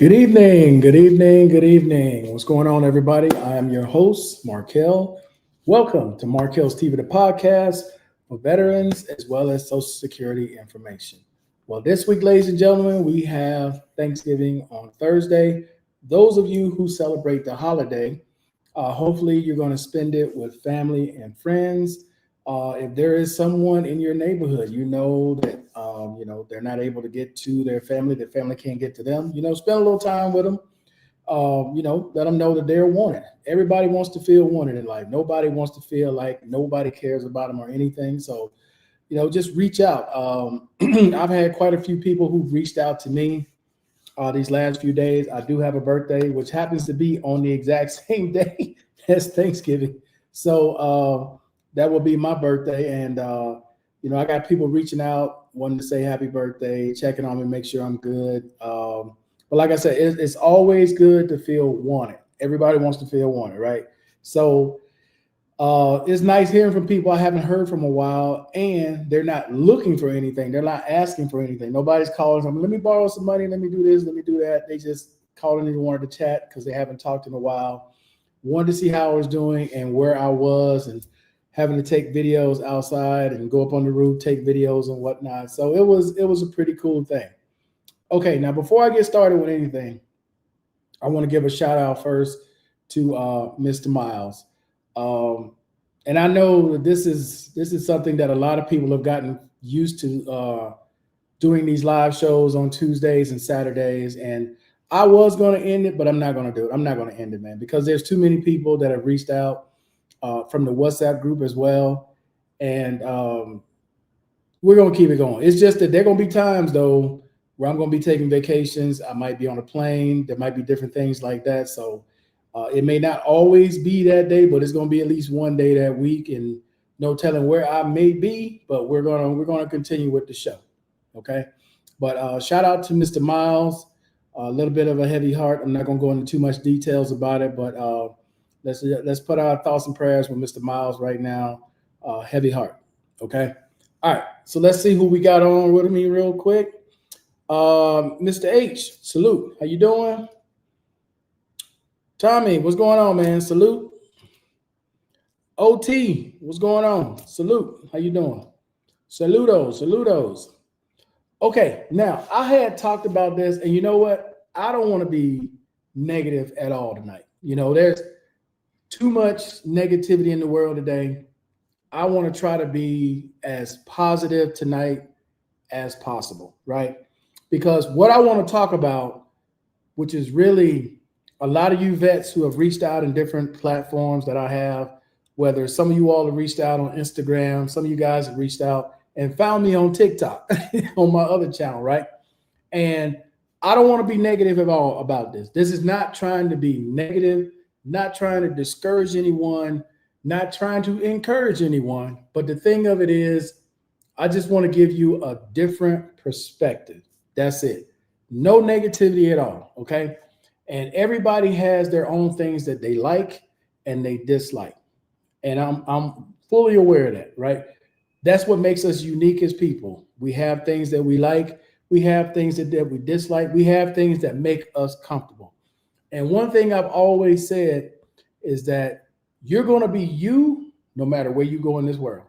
Good evening, good evening, good evening. What's going on, everybody? I am your host, Markel. Welcome to Markel's TV, the podcast for veterans as well as Social Security information. Well, this week, ladies and gentlemen, we have Thanksgiving on Thursday. Those of you who celebrate the holiday, hopefully you're going to spend it with family and friends. If there is someone in your neighborhood, you know that they're not able to get to their family can't get to them. Spend a little time with them. Let them know that they're wanted. Everybody wants to feel wanted in life. Nobody wants to feel like nobody cares about them or anything. So, just reach out. I've had quite a few people who've reached out to me these last few days. I do have a birthday, which happens to be on the exact same day as Thanksgiving. So that will be my birthday. And, I got people reaching out, wanting to say happy birthday, checking on me, make sure I'm good. But like I said, it's always good to feel wanted. Everybody wants to feel wanted, right? So it's nice hearing from people I haven't heard from a while, and they're not looking for anything. They're not asking for anything. Nobody's calling them, let me borrow some money, let me do this, let me do that. They just called and wanted to chat because they haven't talked in a while. Wanted to see how I was doing and where I was, and having to take videos outside and go up on the roof, take videos and whatnot. So it was a pretty cool thing. Okay, now before I get started with anything, I want to give a shout out first to Mr. Miles. And I know that this is something that a lot of people have gotten used to doing these live shows on Tuesdays and Saturdays. And I was going to end it, but I'm not going to do it. I'm not going to end it, man, because there's too many people that have reached out from the WhatsApp group as well. And we're going to keep it going. It's just that there are going to be times, though, where I'm going to be taking vacations. I might be on a plane. There might be different things like that. So it may not always be that day, but it's going to be at least one day that week, and no telling where I may be. But we're gonna continue with the show, okay? But shout out to Mr. Miles. A little bit of a heavy heart. I'm not going to go into too much details about it, but let's put our thoughts and prayers with Mr. Miles right now. Heavy heart, okay? All right. So let's see who we got on with me real quick. Mr. H, salute. How you doing? Tommy, what's going on, man? Salute. OT, what's going on? Salute. How you doing? Saludos. Okay, now I had talked about this, and you know what? I don't want to be negative at all tonight. There's too much negativity in the world today. I want to try to be as positive tonight as possible, right? Because what I want to talk about, which is really a lot of you vets who have reached out in different platforms that I have, whether some of you all have reached out on Instagram, some of you guys have reached out and found me on TikTok on my other channel, right? And I don't want to be negative at all about this. This is not trying to be negative, not trying to discourage anyone, not trying to encourage anyone. But the thing of it is, I just want to give you a different perspective. That's it. No negativity at all, okay? And everybody has their own things that they like and they dislike. And I'm fully aware of that, right? That's what makes us unique as people. We have things that we like. We have things that we dislike. We have things that make us comfortable. And one thing I've always said is that you're going to be you no matter where you go in this world,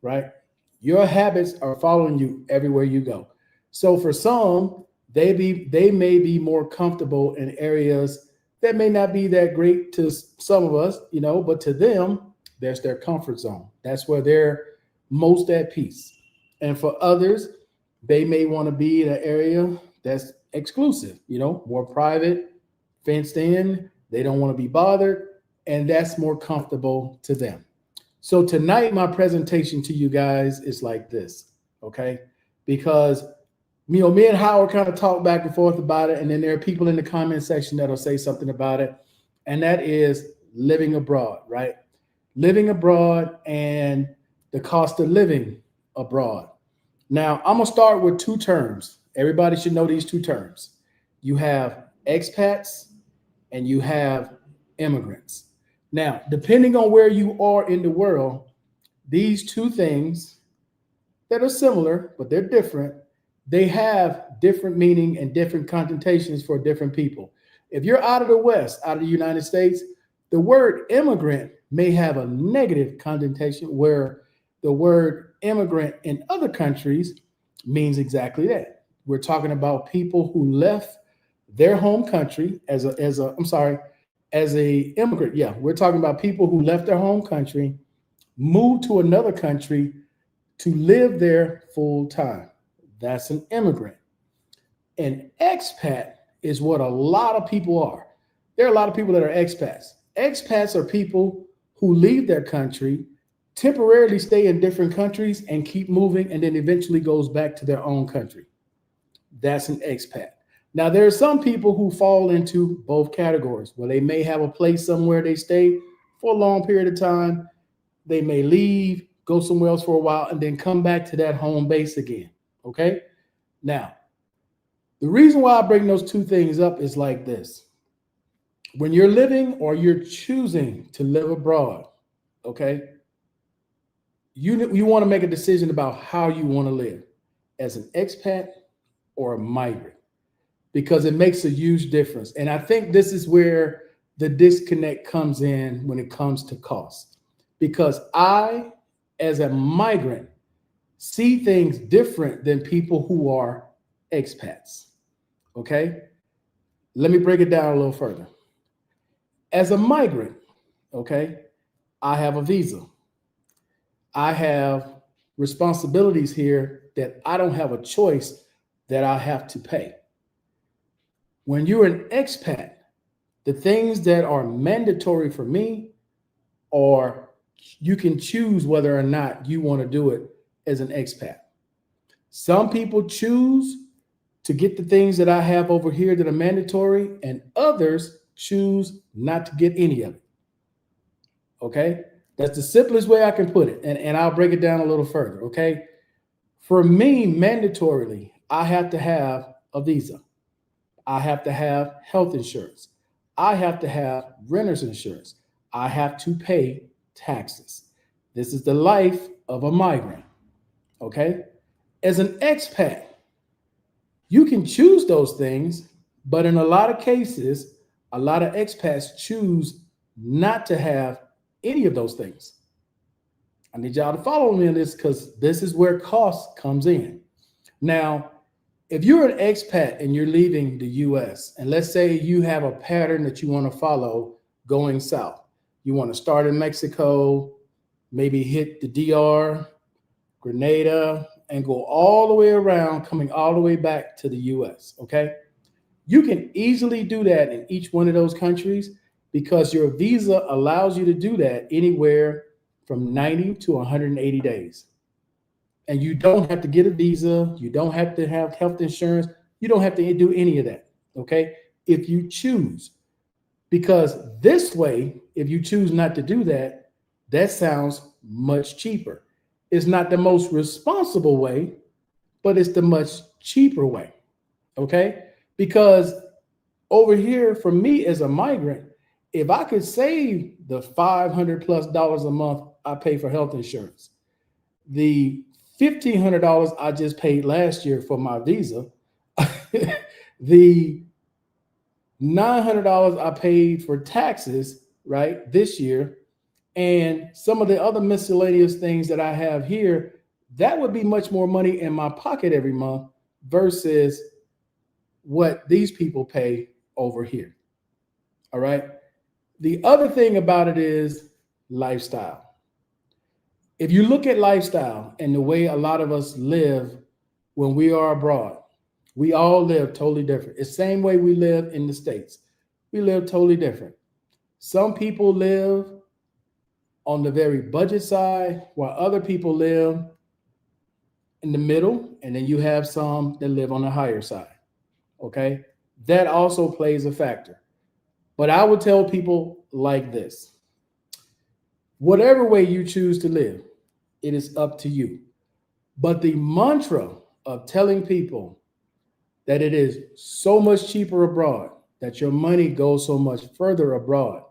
right? Your habits are following you everywhere you go. So for some, they may be more comfortable in areas that may not be that great to some of us, but to them, that's their comfort zone. That's where they're most at peace. And for others, they may want to be in an area that's exclusive, more private, fenced in. They don't want to be bothered, and that's more comfortable to them. So tonight, my presentation to you guys is like this, okay? Because me and Howard kind of talk back and forth about it, and then there are people in the comment section that'll say something about it, and that is living abroad, right? Living abroad and the cost of living abroad. Now, I'm going to start with two terms. Everybody should know these two terms. You have expats and you have immigrants. Now, depending on where you are in the world, these two things that are similar, but they're different, they have different meaning and different connotations for different people. If you're out of the West, out of the United States, the word immigrant may have a negative connotation, where the word immigrant in other countries means exactly that. We're talking about people who left their home country as a immigrant. Yeah, we're talking about people who left their home country, moved to another country to live there full time. That's an immigrant. An expat is what a lot of people are. There are a lot of people that are expats. Expats are people who leave their country, temporarily stay in different countries and keep moving, and then eventually goes back to their own country. That's an expat. Now, there are some people who fall into both categories, where they may have a place somewhere they stay for a long period of time. They may leave, go somewhere else for a while, and then come back to that home base again. Okay? Now, the reason why I bring those two things up is like this. When you're living or you're choosing to live abroad, okay, you want to make a decision about how you want to live, as an expat or a migrant, because it makes a huge difference. And I think this is where the disconnect comes in when it comes to cost. Because I, as a migrant, see things different than people who are expats. Okay? Let me break it down a little further. As a migrant, okay, I have a visa. I have responsibilities here that I don't have a choice, that I have to pay. When you're an expat, the things that are mandatory for me, or you can choose whether or not you want to do it as an expat. Some people choose to get the things that I have over here that are mandatory, and others choose not to get any of it. Okay? That's the simplest way I can put it. And I'll break it down a little further. Okay? For me, mandatorily, I have to have a visa. I have to have health insurance. I have to have renter's insurance. I have to pay taxes. This is the life of a migrant. Okay? As an expat, you can choose those things, but in a lot of cases, a lot of expats choose not to have any of those things. I need y'all to follow me on this, because this is where cost comes in. Now, if you're an expat and you're leaving the US, and let's say you have a pattern that you want to follow going south, you want to start in Mexico, maybe hit the DR, Grenada, and go all the way around, coming all the way back to the US, okay? You can easily do that in each one of those countries, because your visa allows you to do that anywhere from 90 to 180 days. And you don't have to get a visa. You don't have to have health insurance. You don't have to do any of that, okay? If you choose. Because this way, if you choose not to do that, that sounds much cheaper. It's not the most responsible way, but it's the much cheaper way, okay? Because over here, for me as a migrant, if I could save the $500+ a month I pay for health insurance, the $1,500 I just paid last year for my visa, the $900 I paid for taxes, right, this year, and some of the other miscellaneous things that I have here, that would be much more money in my pocket every month versus what these people pay over here. All right. The other thing about it is lifestyle. If you look at lifestyle and the way a lot of us live when we are abroad, we all live totally different. It's the same way we live in the States. We live totally different. Some people live on the very budget side, while other people live in the middle, and then you have some that live on the higher side. Okay? That also plays a factor. But I would tell people like this: whatever way you choose to live, it is up to you. But the mantra of telling people that it is so much cheaper abroad, that your money goes so much further abroad,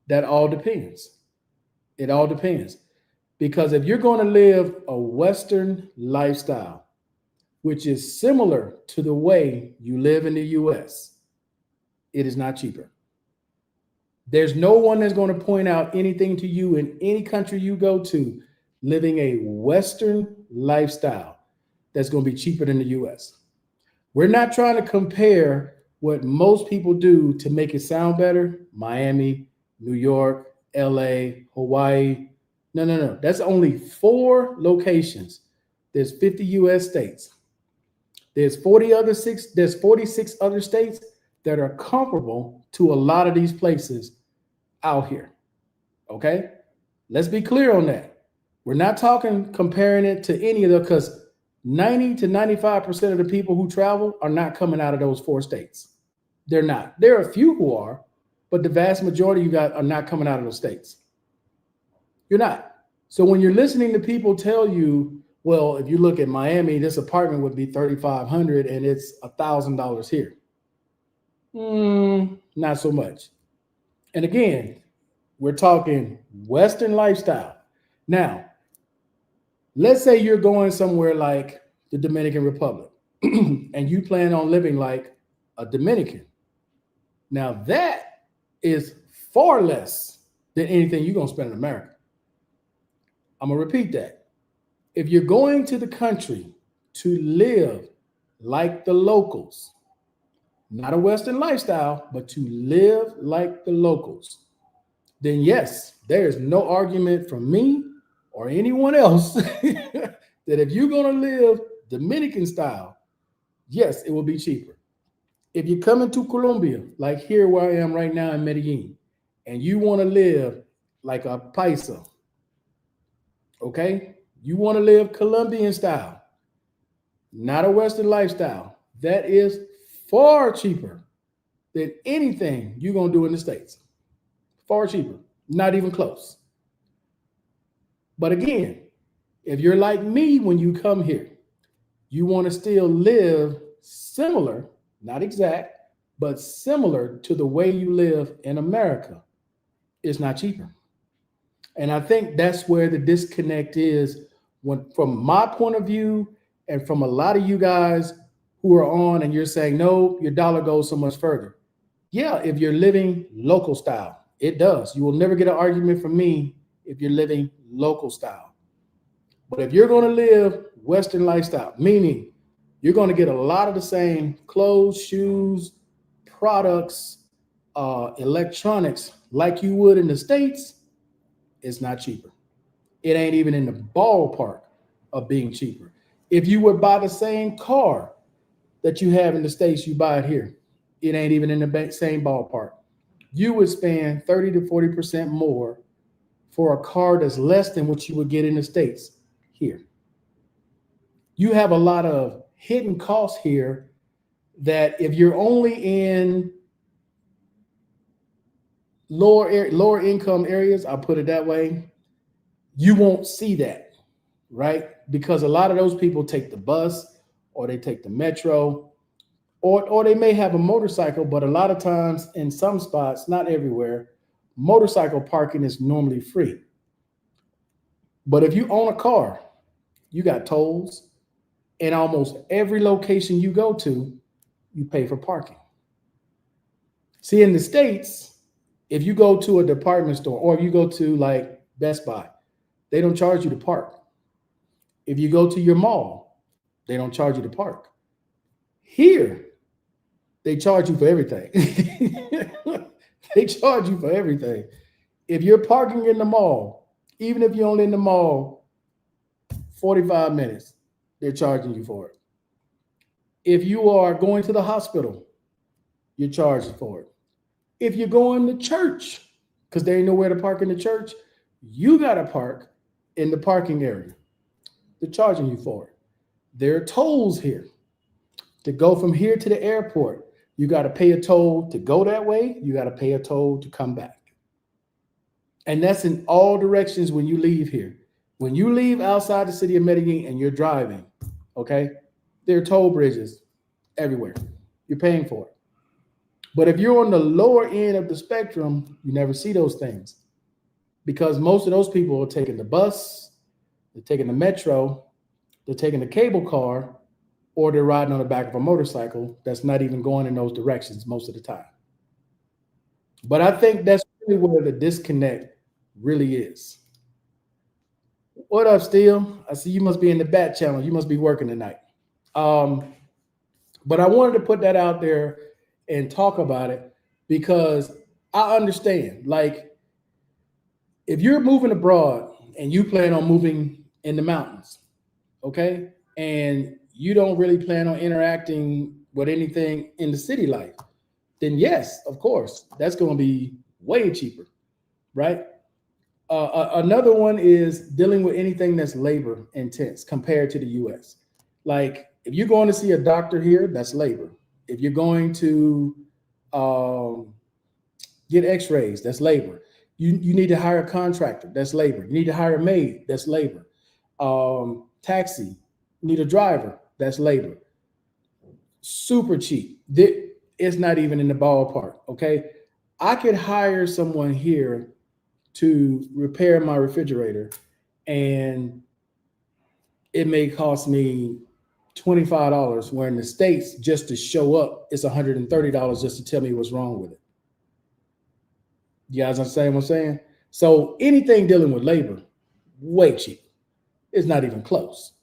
that all depends. It all depends. Because if you're going to live a Western lifestyle, which is similar to the way you live in the US, it is not cheaper. There's no one that's going to point out anything to you in any country you go to living a Western lifestyle that's going to be cheaper than the US. We're not trying to compare what most people do to make it sound better. Miami, New York, LA, Hawaii. No. That's only 4 locations. There's 50 US states. There's 46 other states that are comparable to a lot of these places out here. Okay? Let's be clear on that. We're not talking comparing it to any of them, because 90 to 95% of the people who travel are not coming out of those 4 states. They're not. There are a few who are, but the vast majority you got are not coming out of those states. You're not. So when you're listening to people tell you, well, if you look at Miami, this apartment would be $3,500 and it's $1,000 here. Not so much. And again, we're talking Western lifestyle. Now, let's say you're going somewhere like the Dominican Republic and you plan on living like a Dominican. Now that is far less than anything you're going to spend in America. I'm going to repeat that. If you're going to the country to live like the locals, not a Western lifestyle, but to live like the locals, then yes, there is no argument from me or anyone else that if you're going to live Dominican style, yes, it will be cheaper. If you're coming to Colombia, like here where I am right now in Medellin, and you want to live like a paisa, okay? You want to live Colombian style, not a Western lifestyle. That is far cheaper than anything you're going to do in the States. Far cheaper, not even close. But again, if you're like me when you come here, you want to still live similar, not exact, but similar to the way you live in America, it's not cheaper. And I think that's where the disconnect is from my point of view and from a lot of you guys who are on and you're saying, no, your dollar goes so much further. Yeah, if you're living local style, it does. You will never get an argument from me if you're living local style. But if you're going to live Western lifestyle, meaning you're going to get a lot of the same clothes, shoes, products, electronics like you would in the States, it's not cheaper. It ain't even in the ballpark of being cheaper. If you would buy the same car that you have in the States, you buy it here, it ain't even in the same ballpark. You would spend 30 to 40% more for a car that's less than what you would get in the States here. You have a lot of hidden costs here that if you're only in lower income areas, I'll put it that way, you won't see that, right? Because a lot of those people take the bus or they take the metro or they may have a motorcycle, but a lot of times in some spots, not everywhere, motorcycle parking is normally free. But if you own a car, you got tolls, and almost every location you go to, you pay for parking. See, in the States, if you go to a department store or if you go to like Best Buy, they don't charge you to park. If you go to your mall, they don't charge you to park. Here, they charge you for everything. They charge you for everything. If you're parking in the mall, even if you're only in the mall 45 minutes, they're charging you for it. If you are going to the hospital, you're charged for it. If you're going to church, because there ain't nowhere to park in the church, you got to park in the parking area. They're charging you for it. There are tolls here. To go from here to the airport, you got to pay a toll to go that way. You got to pay a toll to come back. And that's in all directions when you leave here. When you leave outside the city of Medellin and you're driving, okay, there are toll bridges everywhere. You're paying for it. But if you're on the lower end of the spectrum, you never see those things because most of those people are taking the bus, they're taking the metro, they're taking the cable car, or they're riding on the back of a motorcycle that's not even going in those directions most of the time. But I think that's really where the disconnect really is. What up, Steele? I see you must be in the bat channel. You must be working tonight. Um, but I wanted to put that out there and talk about it because I understand. Like, if you're moving abroad and you plan on moving in the mountains, okay, and you don't really plan on interacting with anything in the city life, then yes, of course, that's going to be way cheaper, right? Another one is dealing with anything that's labor intense compared to the US. Like if you're going to see a doctor here, that's labor. If you're going to um, get x-rays, that's labor. You need to hire a contractor, that's labor. You need to hire a maid, that's labor. Taxi, you need a driver, that's labor. Super cheap. It's not even in the ballpark, okay? I could hire someone here to repair my refrigerator and it may cost me $25, where in the States, just to show up, it's $130 just to tell me what's wrong with it. You guys understand what I'm saying? So anything dealing with labor, way cheap. It's not even close.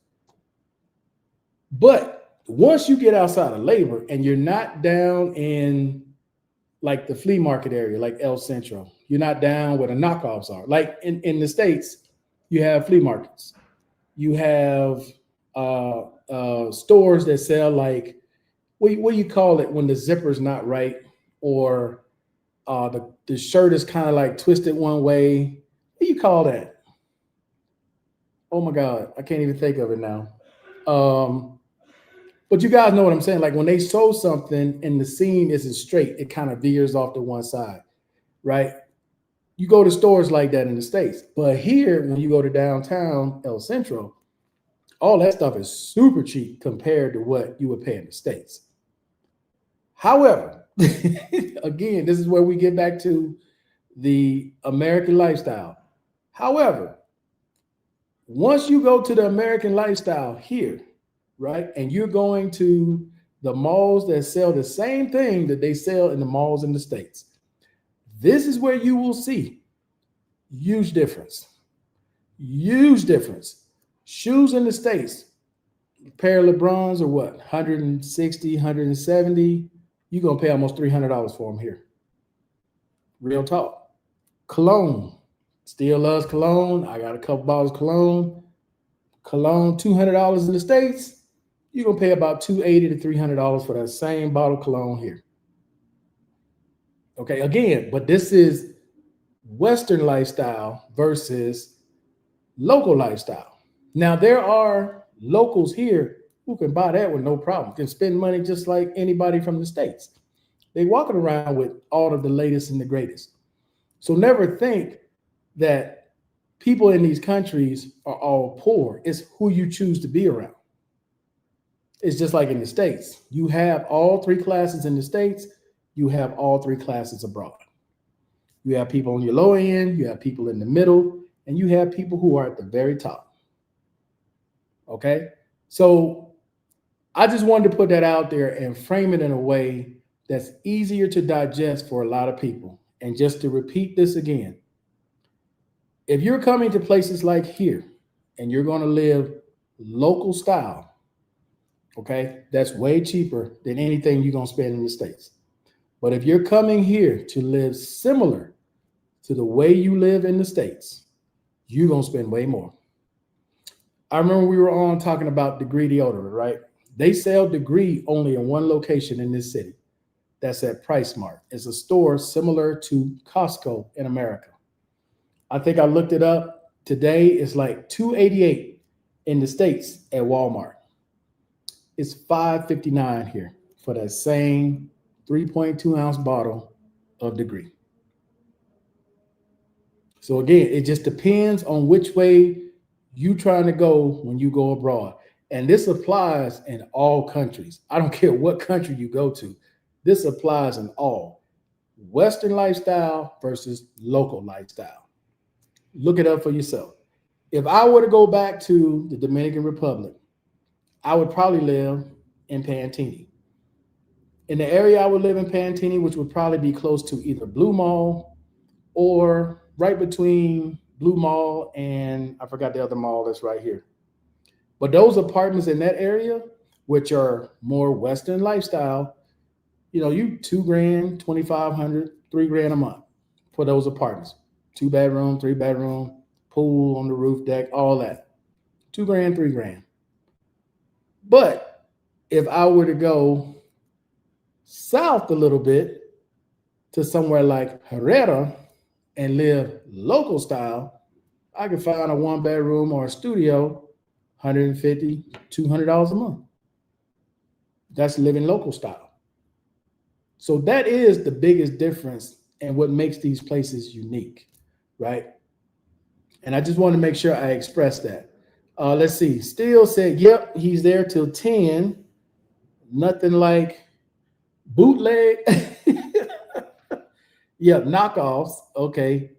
But once you get outside of labor and you're not down in like the flea market area, like El Centro, you're not down where the knockoffs are. Like in the States, you have flea markets. You have stores that sell like, what do you call it when the zipper's not right, or the shirt is kind of like twisted one way? What do you call that? Oh my God, I can't even think of it now. But you guys know what I'm saying. Like when they sew something and the seam isn't straight, it kind of veers off to one side, right? You go to stores like that in the States. But here, when you go to downtown El Centro, all that stuff is super cheap compared to what you would pay in the States. However, again, this is where we get back to the American lifestyle. However, once you go to the American lifestyle here, right, and you're going to the malls that sell the same thing that they sell in the malls in the States, this is where you will see huge difference. Huge difference. Shoes in the States, a pair of LeBrons are what, 160, 170. You're going to pay almost $300 for them here. Real talk. Cologne. Still loves cologne. I got a couple bottles of cologne. Cologne, $200 in the States. You're going to pay about $280 to $300 for that same bottle of cologne here. Okay, again, but this is Western lifestyle versus local lifestyle. Now, there are locals here who can buy that with no problem, can spend money just like anybody from the States. They walking around with all of the latest and the greatest. So never think that people in these countries are all poor. It's who you choose to be around. It's just like in the States. You have all three classes in the States. You have all three classes abroad. You have people on your low end, you have people in the middle, and you have people who are at the very top. Okay? So I just wanted to put that out there and frame it in a way that's easier to digest for a lot of people. And just to repeat this again, if you're coming to places like here and you're going to live local style, okay, that's way cheaper than anything you're going to spend in the States. But if you're coming here to live similar to the way you live in the States, you're going to spend way more. I remember we were on talking about Degree deodorant, right? They sell Degree only in one location in this city. That's at PriceSmart. It's a store similar to Costco in America. I think I looked it up today. It's like $288 in the States at Walmart. It's $5.59 here for that same 3.2 ounce bottle of Degree. So again, it just depends on which way you trying to go when you go abroad. And this applies in all countries. I don't care what country you go to. This applies in all. Western lifestyle versus local lifestyle. Look it up for yourself. If I were to go back to the Dominican Republic, I would probably live in Pantini. In the area I would live in Pantini, which would probably be close to either Blue Mall or right between Blue Mall and I forgot the other mall that's right here. But those apartments in that area, which are more Western lifestyle, you 2 grand, 2,500, 3 grand a month for those apartments. 2 bedroom, 3 bedroom, pool on the roof deck, all that. 2 grand, 3 grand. But if I were to go south a little bit to somewhere like Herrera and live local style, I could find a 1 bedroom or a studio, $150, $200 a month. That's living local style. So that is the biggest difference and what makes these places unique, right? And I just want to make sure I express that. Let's see. Steele said, yep, he's there till 10. Nothing like bootleg. Yeah, knockoffs. Okay.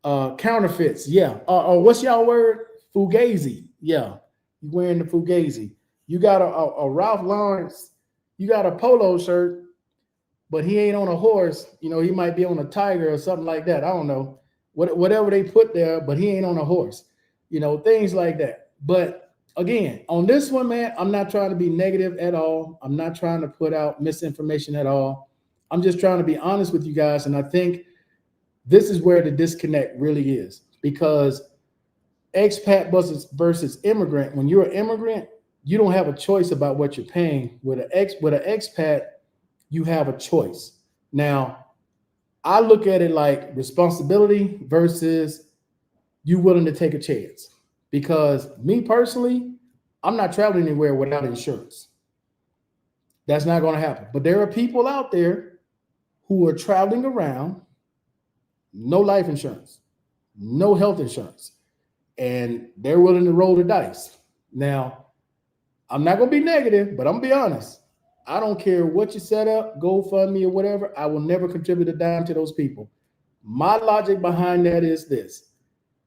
Counterfeits. Yeah. What's y'all word? Fugazi. Yeah. You wearing the Fugazi. You got a Ralph Lawrence. You got a polo shirt, but he ain't on a horse. He might be on a tiger or something like that. I don't know. Whatever they put there, but he ain't on a horse. Things like that. But again, on this one, man, I'm not trying to be negative at all. I'm not trying to put out misinformation at all. I'm just trying to be honest with you guys. And I think this is where the disconnect really is, because expat versus immigrant, when you're an immigrant, you don't have a choice about what you're paying. With an expat, you have a choice. Now, I look at it like responsibility versus you willing to take a chance. Because me personally, I'm not traveling anywhere without insurance. That's not going to happen. But there are people out there who are traveling around, no life insurance, no health insurance, and they're willing to roll the dice. Now, I'm not going to be negative, but I'm going to be honest. I don't care what you set up, GoFundMe or whatever. I will never contribute a dime to those people. My logic behind that is this.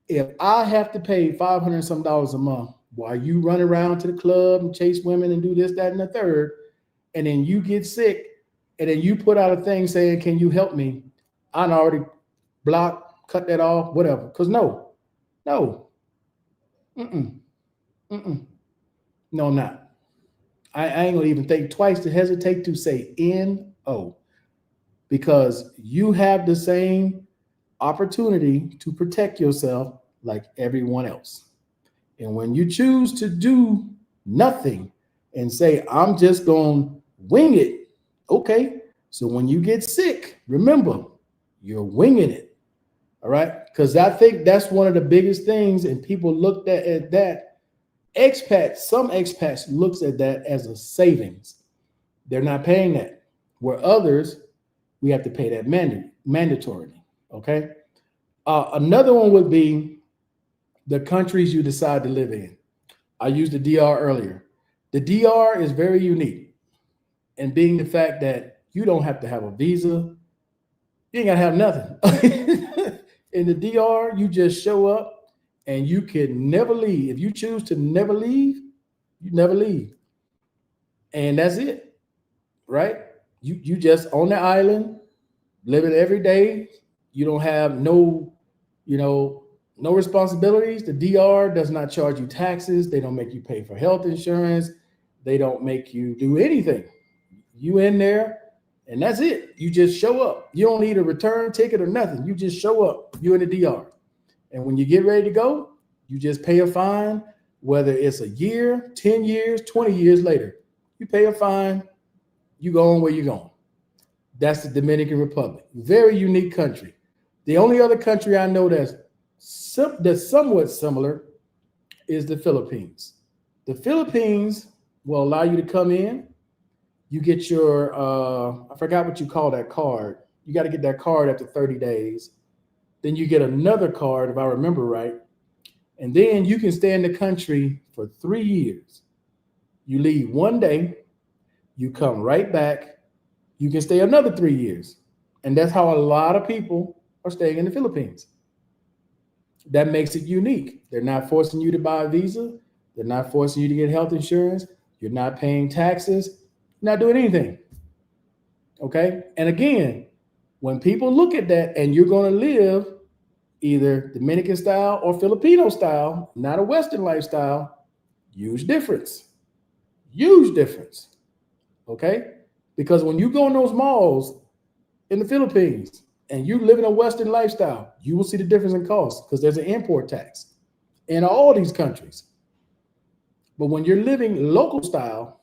If I have to pay $500 some a month while you run around to the club and chase women and do this, that, and the third, and then you get sick, and then you put out a thing saying, can you help me? I'd already block, cut that off, whatever. Because no. No, I'm not. I ain't gonna even think twice to hesitate to say no, because you have the same opportunity to protect yourself like everyone else. And when you choose to do nothing and say, I'm just gonna wing it, okay. So when you get sick, remember, you're winging it. All right. Because I think that's one of the biggest things, and people looked at that. Some expats looks at that as a savings. They're not paying that. Where others, we have to pay that mandatorily. Okay. Another one would be the countries you decide to live in. I used the DR earlier. The DR is very unique, and being the fact that you don't have to have a visa, you ain't gotta have nothing. In the DR, you just show up and you can never leave. If you choose to never leave, you never leave. And that's it, right? You just on the island, living every day. You don't have no responsibilities. The DR does not charge you taxes. They don't make you pay for health insurance. They don't make you do anything. You in there, and that's it. You just show up. You don't need a return ticket or nothing. You just show up. You're in the DR. And when you get ready to go, you just pay a fine, whether it's a year, 10 years, 20 years later. You pay a fine, you go on where you're going. That's the Dominican Republic. Very unique country. The only other country I know that's somewhat similar is the Philippines. The Philippines will allow you to come in. You get your, I forgot what you call that card. You got to get that card after 30 days. Then you get another card, if I remember right. And then you can stay in the country for 3 years. You leave one day, you come right back, you can stay another 3 years. And that's how a lot of people are staying in the Philippines. That makes it unique. They're not forcing you to buy a visa. They're not forcing you to get health insurance. You're not paying taxes, not doing anything. Okay. And again, when people look at that and you're going to live either Dominican style or Filipino style, not a Western lifestyle, huge difference. Huge difference. Okay. Because when you go in those malls in the Philippines and you live in a Western lifestyle, you will see the difference in cost because there's an import tax in all these countries. But when you're living local style,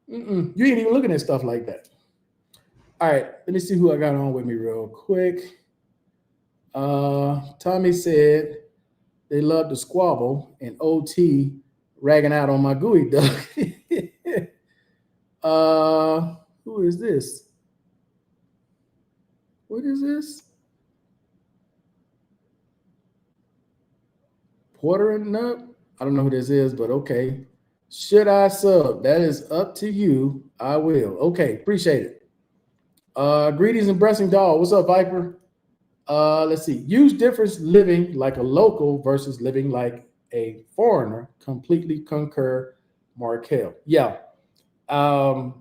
you ain't even looking at stuff like that. All right, let me see who I got on with me real quick. Tommy said they love to squabble and OT ragging out on my gooey duck. Who is this? What is this? Porter and Nut? I don't know who this is, but okay. Should I sub? That is up to you. I will. Okay, appreciate it. Greetings and blessing to all. What's up, Viper? Let's see. Huge difference living like a local versus living like a foreigner. Completely concur, Markel. Yeah. Your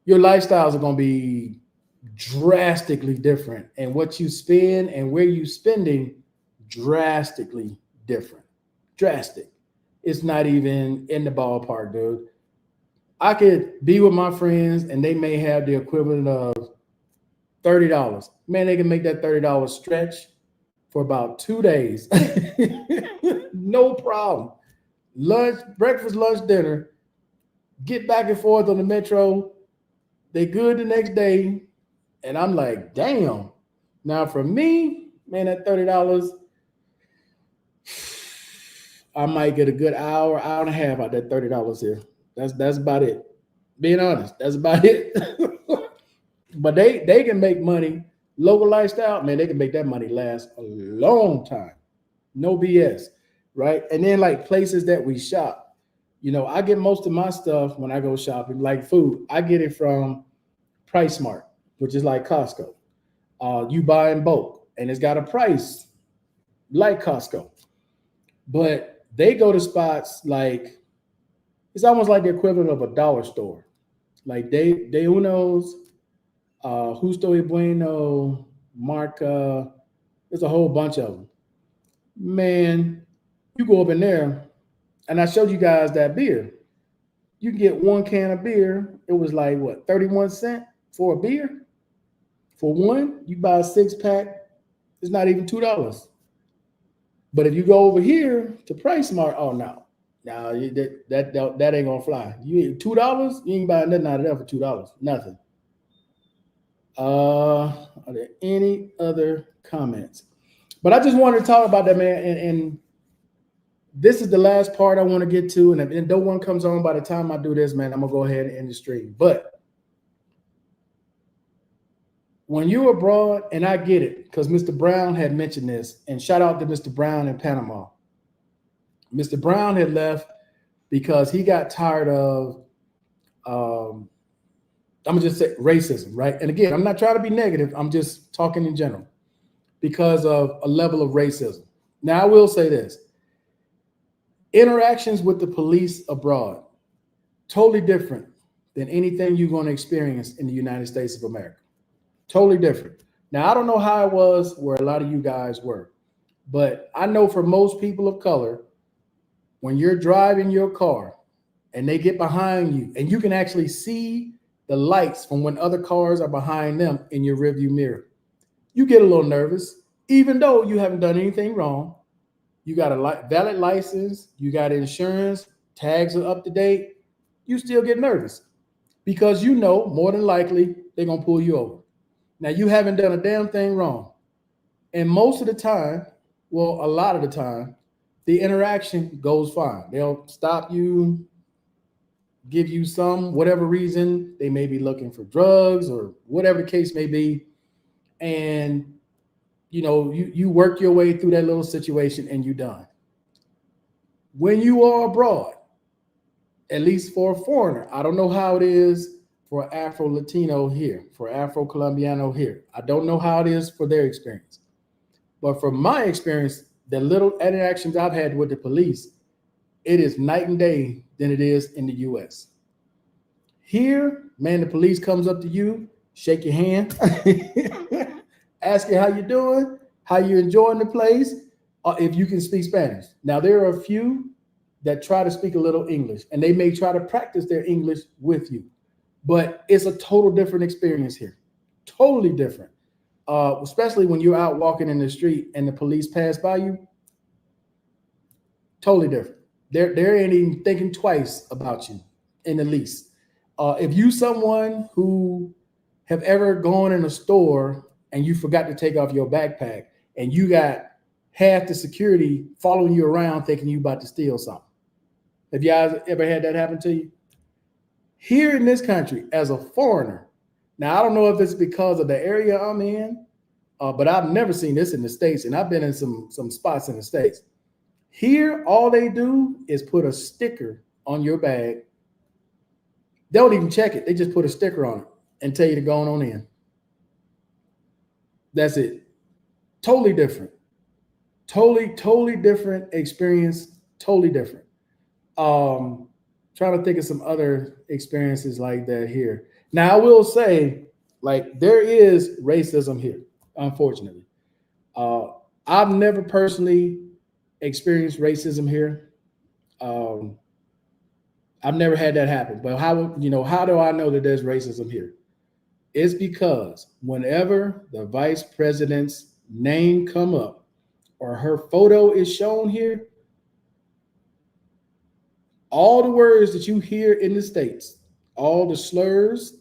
lifestyles are going to be drastically different, and what you spend and where you spending drastically different. Drastic. It's not even in the ballpark, dude. I could be with my friends and they may have the equivalent of $30. Man, they can make that $30 stretch for about 2 days. No problem. Lunch, breakfast, lunch, dinner, get back and forth on the metro. They good the next day. And I'm like, damn. Now for me, man, that $30, I might get a good hour and a half out that $30 here. That's about it. Being honest, that's about it. But they can make money. Local lifestyle, man, they can make that money last a long time. No BS, right? And then like places that we shop, I get most of my stuff when I go shopping, like food. I get it from Price Smart, which is like Costco. You buy in bulk, and it's got a price like Costco. But they go to spots like, it's almost like the equivalent of a dollar store, like De Uno's, Justo y Bueno, Marca. There's a whole bunch of them. Man, you go up in there, and I showed you guys that beer. You can get one can of beer. It was like, what, 31 cents for a beer? For one, you buy a 6-pack, it's not even $2. But if you go over here to Price Smart, oh no, that ain't gonna fly. You $2, you ain't buying nothing out of there for $2. Nothing. Are there any other comments? But I just wanted to talk about that, man. And this is the last part I want to get to. And if no one comes on by the time I do this, man, I'm gonna go ahead and end the stream. But when you're abroad, and I get it, because Mr. Brown had mentioned this, and shout out to Mr. Brown in Panama. Mr. Brown had left because he got tired of, I'm gonna just say racism, right? And again, I'm not trying to be negative. I'm just talking in general because of a level of racism. Now, I will say this. Interactions with the police abroad, totally different than anything you're going to experience in the United States of America. Totally different. Now, I don't know how it was where a lot of you guys were, but I know for most people of color, when you're driving your car and they get behind you and you can actually see the lights from when other cars are behind them in your rearview mirror, you get a little nervous, even though you haven't done anything wrong. You got a valid license, you got insurance, tags are up to date, you still get nervous because more than likely they're going to pull you over. Now, you haven't done a damn thing wrong. And most of the time, well, a lot of the time, the interaction goes fine. They'll stop you, give you whatever reason. They may be looking for drugs or whatever the case may be. And, you work your way through that little situation and you're done. When you are abroad, at least for a foreigner, I don't know how it is for Afro-Latino here, for Afro-Colombiano here. I don't know how it is for their experience. But from my experience, the little interactions I've had with the police, it is night and day than it is in the US. Here, man, the police comes up to you, shake your hand, ask you how you doing, how you enjoying the place, if you can speak Spanish. Now, there are a few that try to speak a little English, and they may try to practice their English with you, but it's a total different experience here. Totally different. Especially when you're out walking in the street and the police pass by you. Totally different. They ain't even thinking twice about you in the least. If you someone who have ever gone in a store and you forgot to take off your backpack and you got half the security following you around thinking you about to steal something. Have you guys ever had that happen to you? Here in this country, as a foreigner, now I don't know if it's because of the area I'm in, but I've never seen this in the States, and I've been in some spots in the States. Here, all they do is put a sticker on your bag. They don't even check it. They just put a sticker on it and tell you to go on in. That's it. Totally different. Totally different experience. Totally different. Trying to think of some other experiences like that here. Now, I will say, like, there is racism here, unfortunately. I've never personally experienced racism here. I've never had that happen. But how do I know that there's racism here? It's because whenever the vice president's name come up or her photo is shown here, all the words that you hear in the States, all the slurs,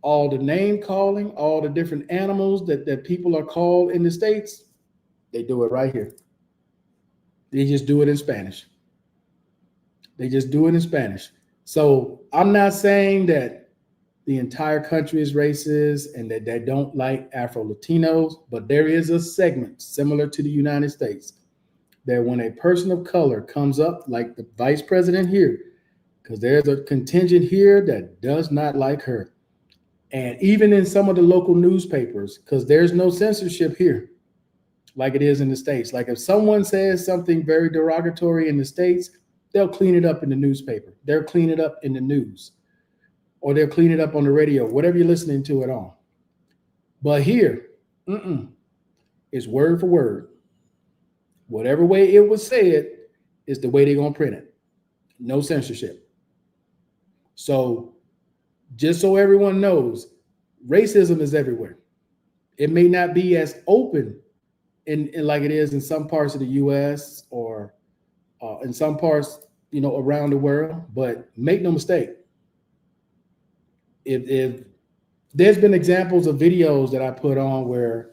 all the name calling, all the different animals that people are called in the States, they do it right here. They just do it in Spanish. They just do it in Spanish. So I'm not saying that the entire country is racist and that they don't like Afro-Latinos, but there is a segment similar to the United States that when a person of color comes up, like the vice president here, because there's a contingent here that does not like her. And even in some of the local newspapers, because there's no censorship here like it is in the States. Like if someone says something very derogatory in the States, they'll clean it up in the newspaper. They'll clean it up in the news, or they'll clean it up on the radio, whatever you're listening to it on. But here, it's word for word. Whatever way it was said is the way they're going to print it. No censorship. So just so everyone knows, racism is everywhere. It may not be as open in like it is in some parts of the U.S. or in some parts, around the world, but make no mistake. If there's been examples of videos that I put on where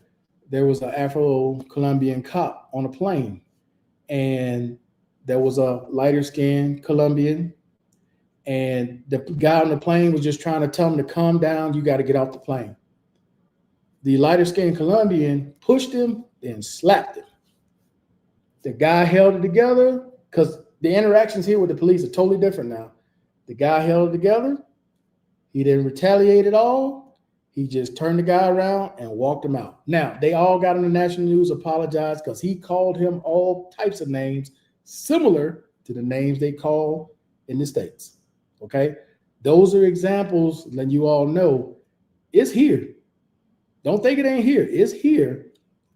there was an Afro-Colombian cop on a plane, and there was a lighter-skinned Colombian, and the guy on the plane was just trying to tell him to calm down. You got to get off the plane. The lighter-skinned Colombian pushed him and slapped him. The guy held it together because the interactions here with the police are totally different now. The guy held it together. He didn't retaliate at all. He just turned the guy around and walked him out. Now, they all got on the national news, apologized because he called him all types of names similar to the names they call in the States. Okay? Those are examples that you all know it's here. Don't think it ain't here. It's here.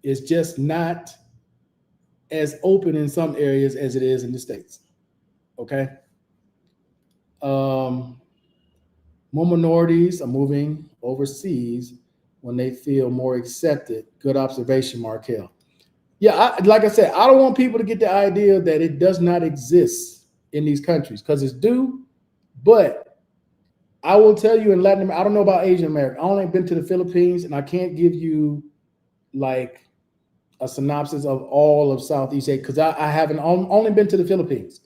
It's just not as open in some areas as it is in the States. Okay? More minorities are moving overseas when they feel more accepted. Good observation, Markel. Yeah, like I said, I don't want people to get the idea that it does not exist in these countries, because it's due. But I will tell you, in Latin America, I don't know about Asian America. I only been to the Philippines, and I can't give you like a synopsis of all of Southeast Asia because I haven't only been to the Philippines.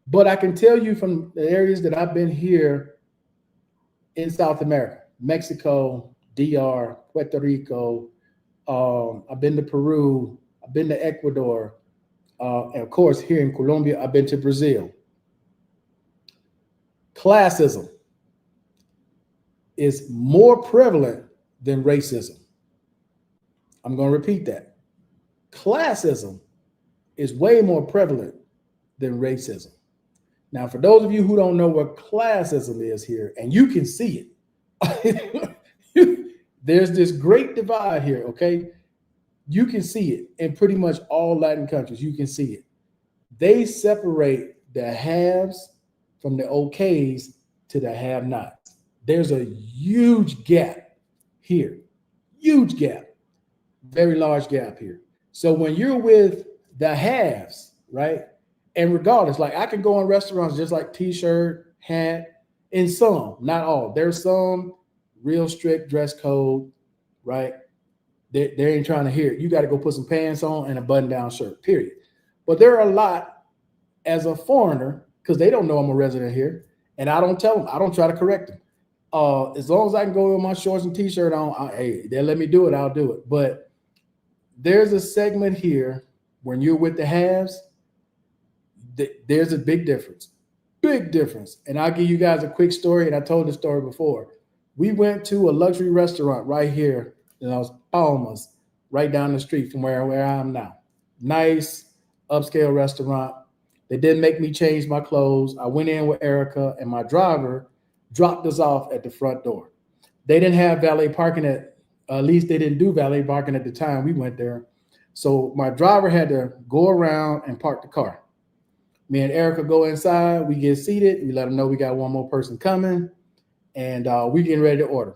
But I can tell you from the areas that I've been here in South America, Mexico, DR, Puerto Rico, I've been to Peru, I've been to Ecuador, and of course here in Colombia, I've been to Brazil. Classism is more prevalent than racism. I'm going to repeat that. Classism is way more prevalent than racism. Now, for those of you who don't know what classism is here, and you can see it, there's this great divide here, okay? You can see it in pretty much all Latin countries. You can see it. They separate the haves from the okays to the have-nots. There's a huge gap here, huge gap, very large gap here. So when you're with the haves, right? And regardless, like I can go in restaurants just like t-shirt, hat, and some, not all. There's some real strict dress code, right? They ain't trying to hear it. You got to go put some pants on and a button-down shirt, period. But there are a lot as a foreigner, because they don't know I'm a resident here, and I don't tell them. I don't try to correct them. As long as I can go with my shorts and t-shirt on, hey, they let me do it, I'll do it. But there's a segment here when you're with the haves, there's a big difference. And I'll give you guys a quick story, and I told the story before. We went to a luxury restaurant right here in Las Palmas, right down the street from where I am now. Nice, upscale restaurant. They didn't make me change my clothes. I went in with Erica, and my driver dropped us off at the front door. They didn't have valet parking at least they didn't do valet parking at the time we went there. So my driver had to go around and park the car. Me and Erica go inside. We get seated. We let them know we got one more person coming, and we getting ready to order.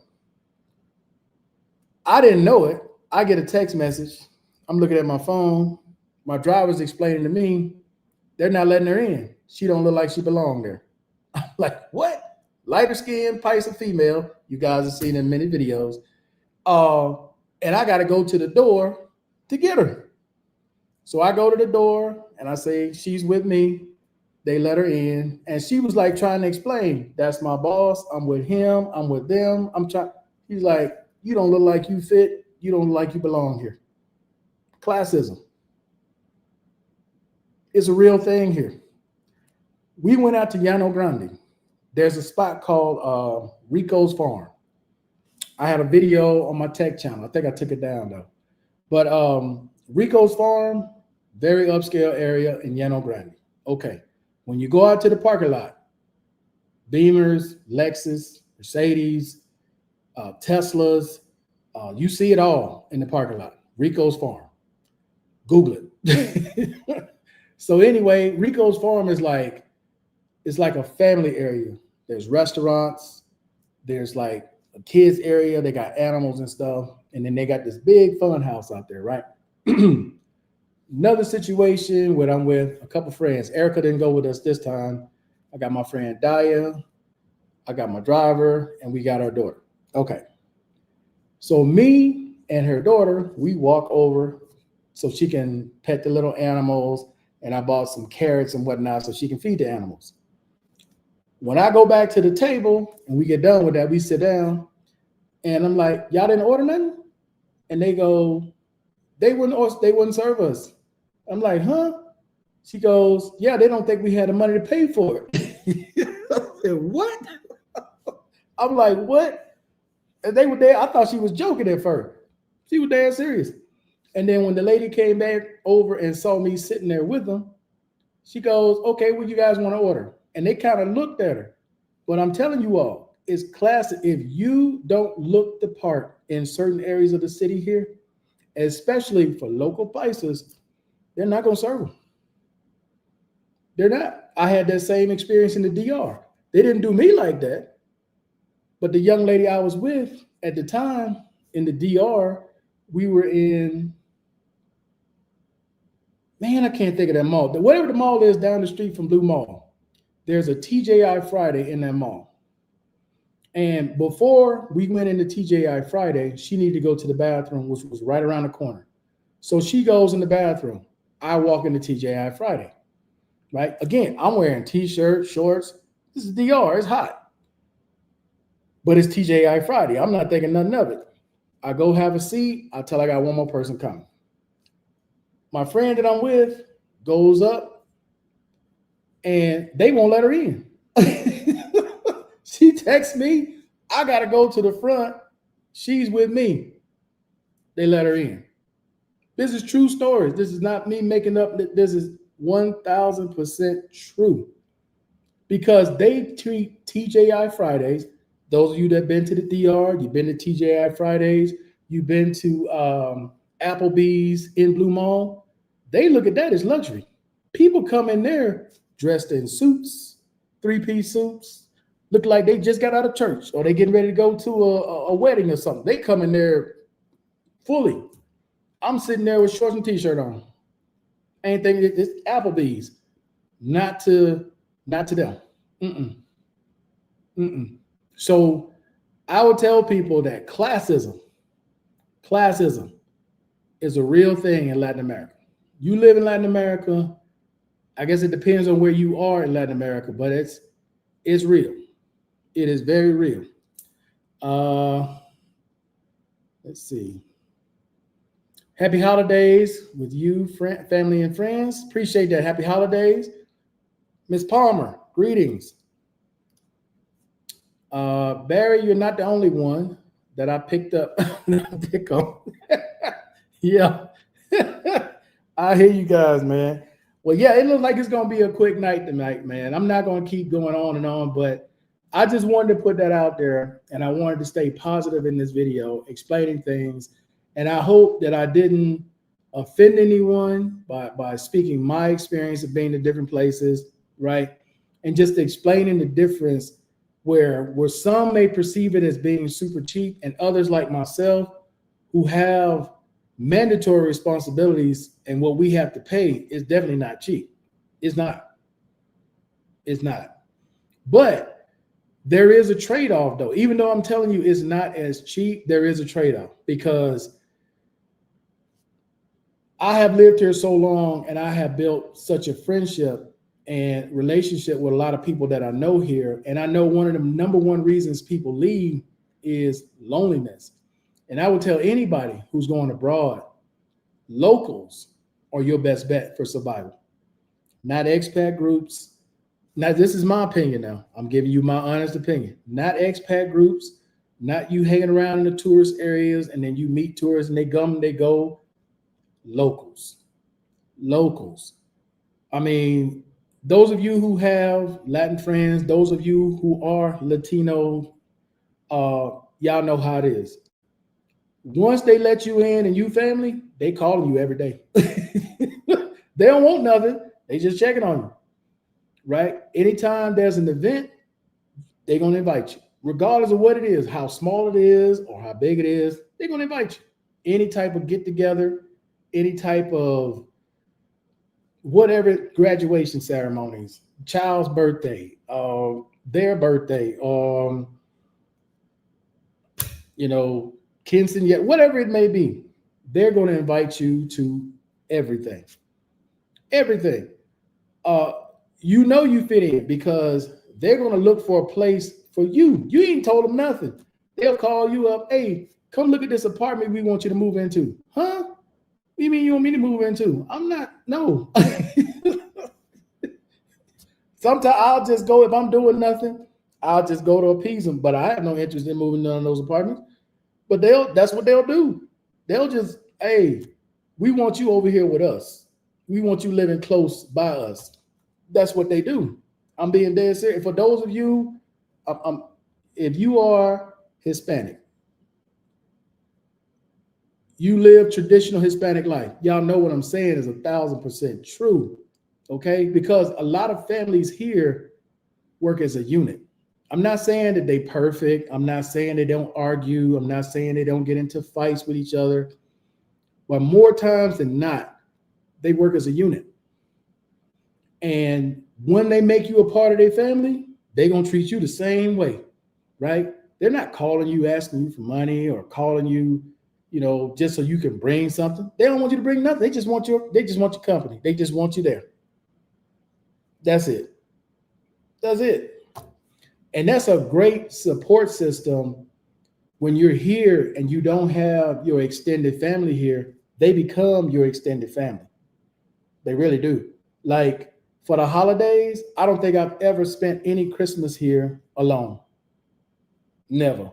I didn't know it. I get a text message. I'm looking at my phone. My driver's explaining to me they're not letting her in. She don't look like she belonged there. I'm like, what? Lighter skin, Pisces female. You guys have seen in many videos. And I got to go to the door to get her. So I go to the door and I say, she's with me. They let her in. And she was like trying to explain, that's my boss. I'm with him. I'm with them. He's like, you don't look like you fit. You don't look like you belong here. Classism. It's a real thing here. We went out to Llano Grande. There's a spot called Rico's Farm. I had a video on my tech channel. I think I took it down though. But Rico's Farm, very upscale area in Llano Grande. Okay. When you go out to the parking lot, Beamers, Lexus, Mercedes, Teslas, you see it all in the parking lot. Rico's Farm. Google it. So anyway, Rico's Farm is like, it's like a family area. There's restaurants. There's like a kids area. They got animals and stuff. And then they got this big fun house out there, right? Another situation where I'm with a couple friends. Erica didn't go with us this time. I got my friend Daya. I got my driver, and we got our daughter. Okay. So me and her daughter, we walk over so she can pet the little animals. And I bought some carrots and whatnot so she can feed the animals. When I go back to the table and we get done with that, we sit down and I'm like, y'all didn't order nothing? And they go, they wouldn't serve us. I'm like, huh? She goes, yeah, they don't think we had the money to pay for it. I said, what? I'm like, what? And they were there. I thought she was joking at first. She was dead serious. And then when the lady came back over and saw me sitting there with them, she goes, okay, what you guys want to order? And they kind of looked at her. But I'm telling you all, it's classic. If you don't look the part in certain areas of the city here, especially for local prices, they're not going to serve them. They're not. I had that same experience in the DR. They didn't do me like that. But the young lady I was with at the time in the DR, we were in, man, I can't think of that mall. Whatever the mall is down the street from Blue Mall, there's a TGI Friday in that mall. And before we went into TGI Friday, she needed to go to the bathroom, which was right around the corner. So she goes in the bathroom. I walk into TGI Friday, right? Again, I'm wearing t-shirts, shorts. This is DR, it's hot. But it's TGI Friday. I'm not thinking nothing of it. I go have a seat. I tell I got one more person coming. My friend that I'm with goes up and they won't let her in. She texts me. I got to go to the front. She's with me. They let her in. This is true stories. This is not me making up. This is 1000% true. Because they treat TJI Fridays, those of you that have been to the DR, you've been to TJI Fridays, you've been to Applebee's in Blue Mall, they look at that as luxury. People come in there dressed in suits, three-piece suits, look like they just got out of church or they getting ready to go to a wedding or something. They come in there fully. I'm sitting there with shorts and t-shirt on. Ain't thinking it's Applebee's. Not to them. So I would tell people that classism is a real thing in Latin America. You live in Latin America, I guess it depends on where you are in Latin America, but it's real. It is very real. Let's see. Happy holidays with you, family and friends. Appreciate that. Happy holidays. Miss Palmer, greetings. Barry, you're not the only one that I picked up. Pick up. Yeah. I hear you guys, man. Well, yeah, it looks like it's going to be a quick night tonight, man. I'm not going to keep going on and on, but I just wanted to put that out there, and I wanted to stay positive in this video, explaining things. And I hope that I didn't offend anyone by speaking my experience of being in different places, right? And just explaining the difference where some may perceive it as being super cheap and others like myself who have mandatory responsibilities and what we have to pay is definitely not cheap. It's not. But there is a trade-off though. Even though I'm telling you it's not as cheap, there is a trade-off because I have lived here so long and I have built such a friendship and relationship with a lot of people that I know here. And I know one of the number one reasons people leave is loneliness. And I would tell anybody who's going abroad, locals are your best bet for survival, not expat groups. Now, this is my opinion now. I'm giving you my honest opinion. Not expat groups, not you hanging around in the tourist areas and then you meet tourists and they come, they go. Locals. I mean, those of you who have Latin friends, those of you who are Latino, y'all know how it is. Once they let you in and you family, they calling you every day. They don't want nothing. They just checking on you, right? Anytime there's an event, they're going to invite you. Regardless of what it is, how small it is or how big it is, they're going to invite you. Any type of get together, any type of whatever, graduation ceremonies, child's birthday, their birthday, quinceañera, whatever it may be, they're going to invite you to everything. Everything. You fit in because they're going to look for a place for you. You ain't told them nothing. They'll call you up. Hey, come look at this apartment we want you to move into. Huh? What do you mean you want me to move into? I'm not, no. Sometimes I'll just go, if I'm doing nothing, I'll just go to appease them. But I have no interest in moving none of those apartments. But that's what they'll do. They'll just, hey, we want you over here with us. We want you living close by us. That's what they do. I'm being dead serious. For those of you, if you are Hispanic, you live traditional Hispanic life. Y'all know what I'm saying is 1000% true. Okay? Because a lot of families here work as a unit. I'm not saying that they perfect. I'm not saying they don't argue. I'm not saying they don't get into fights with each other. But more times than not, they work as a unit. And when they make you a part of their family, they're going to treat you the same way, right? They're not calling you, asking you for money or calling you, just so you can bring something. They don't want you to bring nothing. They just want your company. They just want you there. That's it. That's it. And that's a great support system when you're here and you don't have your extended family here. They become your extended family. They really do. Like for the holidays, I don't think I've ever spent any Christmas here alone. Never.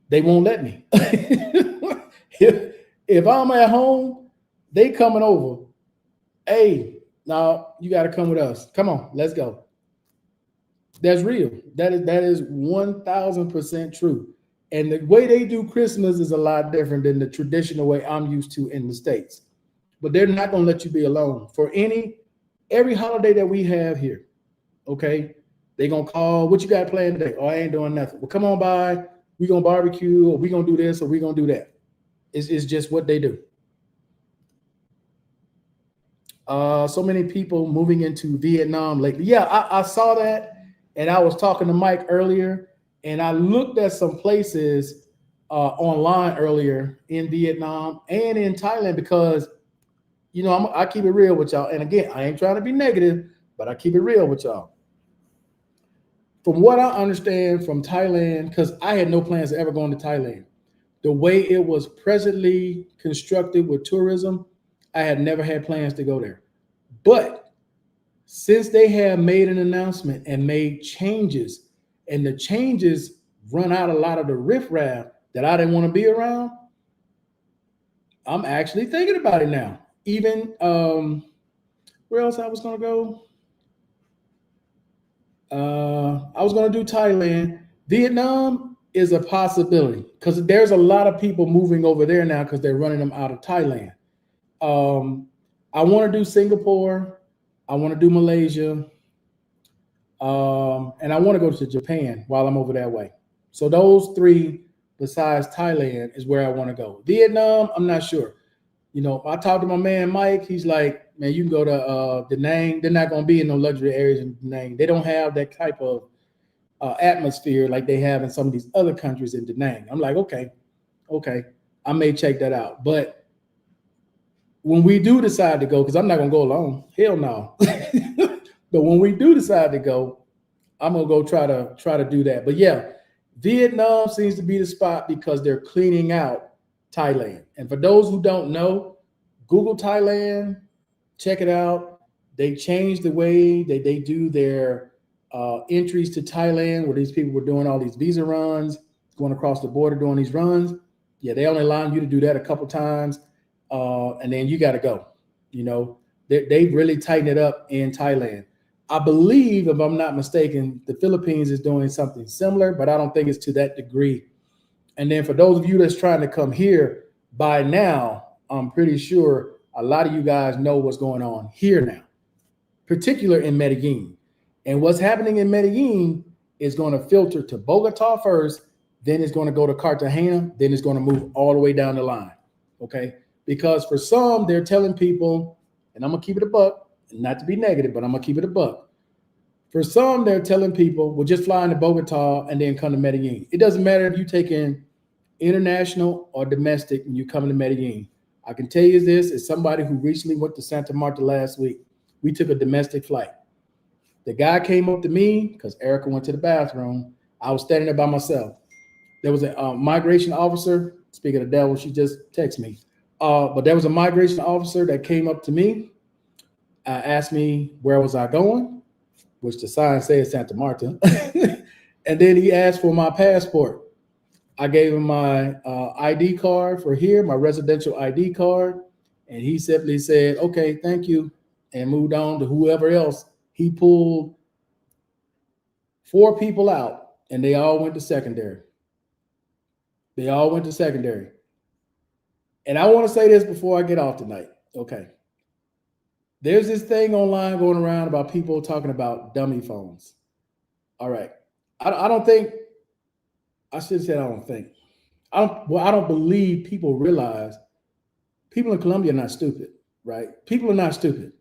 They won't let me. If I'm at home, they coming over. Hey, now, you got to come with us. Come on, let's go. That's real. That is 1,000% true. And the way they do Christmas is a lot different than the traditional way I'm used to in the States. But they're not going to let you be alone for every holiday that we have here. Okay, they gonna call. What you got planned today? Oh, I ain't doing nothing. Well, come on by. We gonna barbecue, or we gonna do this, or we gonna do that. It's just what they do. So many people moving into Vietnam lately. Yeah, I saw that, and I was talking to Mike earlier, and I looked at some places online earlier in Vietnam and in Thailand because I keep it real with y'all. And again, I ain't trying to be negative, but I keep it real with y'all. From what I understand from Thailand, because I had no plans of ever going to Thailand, the way it was presently constructed with tourism, I had never had plans to go there. But since they have made an announcement and made changes, and the changes run out a lot of the riffraff that I didn't want to be around, I'm actually thinking about it now. Even where else I was going to go? I was going to do Thailand. Vietnam is a possibility because there's a lot of people moving over there now because they're running them out of Thailand. I want to do Singapore. I want to do Malaysia. And I want to go to Japan while I'm over that way. So those three, besides Thailand, is where I want to go. Vietnam, I'm not sure. I talked to my man Mike. He's like, man, you can go to Da Nang. They're not going to be in no luxury areas in Da Nang. They don't have that type of atmosphere like they have in some of these other countries in Da Nang. I'm like, okay, I may check that out. But when we do decide to go, because I'm not going to go alone, hell no. But when we do decide to go, I'm going to go try to do that. But yeah, Vietnam seems to be the spot because they're cleaning out Thailand. And for those who don't know, Google Thailand, check it out. They changed the way that they do their entries to Thailand, where these people were doing all these visa runs, going across the border, doing these runs. Yeah, they only allow you to do that a couple times, and then you got to go. They really tightened it up in Thailand. I believe, if I'm not mistaken, the Philippines is doing something similar, but I don't think it's to that degree. And then for those of you that's trying to come here, by now, I'm pretty sure a lot of you guys know what's going on here now, particularly in Medellin. And what's happening in Medellin is going to filter to Bogota first, then it's going to go to Cartagena, then it's going to move all the way down the line, okay? Because for some, they're telling people, and I'm going to keep it a buck, not to be negative, but I'm going to keep it a buck. For some, they're telling people, well, just fly into Bogota and then come to Medellin. It doesn't matter if you take in international or domestic and you come to Medellin. I can tell you this, as somebody who recently went to Santa Marta last week, we took a domestic flight. The guy came up to me because Erica went to the bathroom. I was standing there by myself. There was a migration officer. Speaking of the devil, she just texted me. But there was a migration officer that came up to me, asked me where was I going, which the sign says Santa Marta. And then he asked for my passport. I gave him my ID card for here, my residential ID card. And he simply said, okay, thank you, and moved on to whoever else. He pulled 4 people out, and they all went to secondary. And I want to say this before I get off tonight. Okay. There's this thing online going around about people talking about dummy phones. All right. I don't believe people realize people in Colombia are not stupid, right? People are not stupid.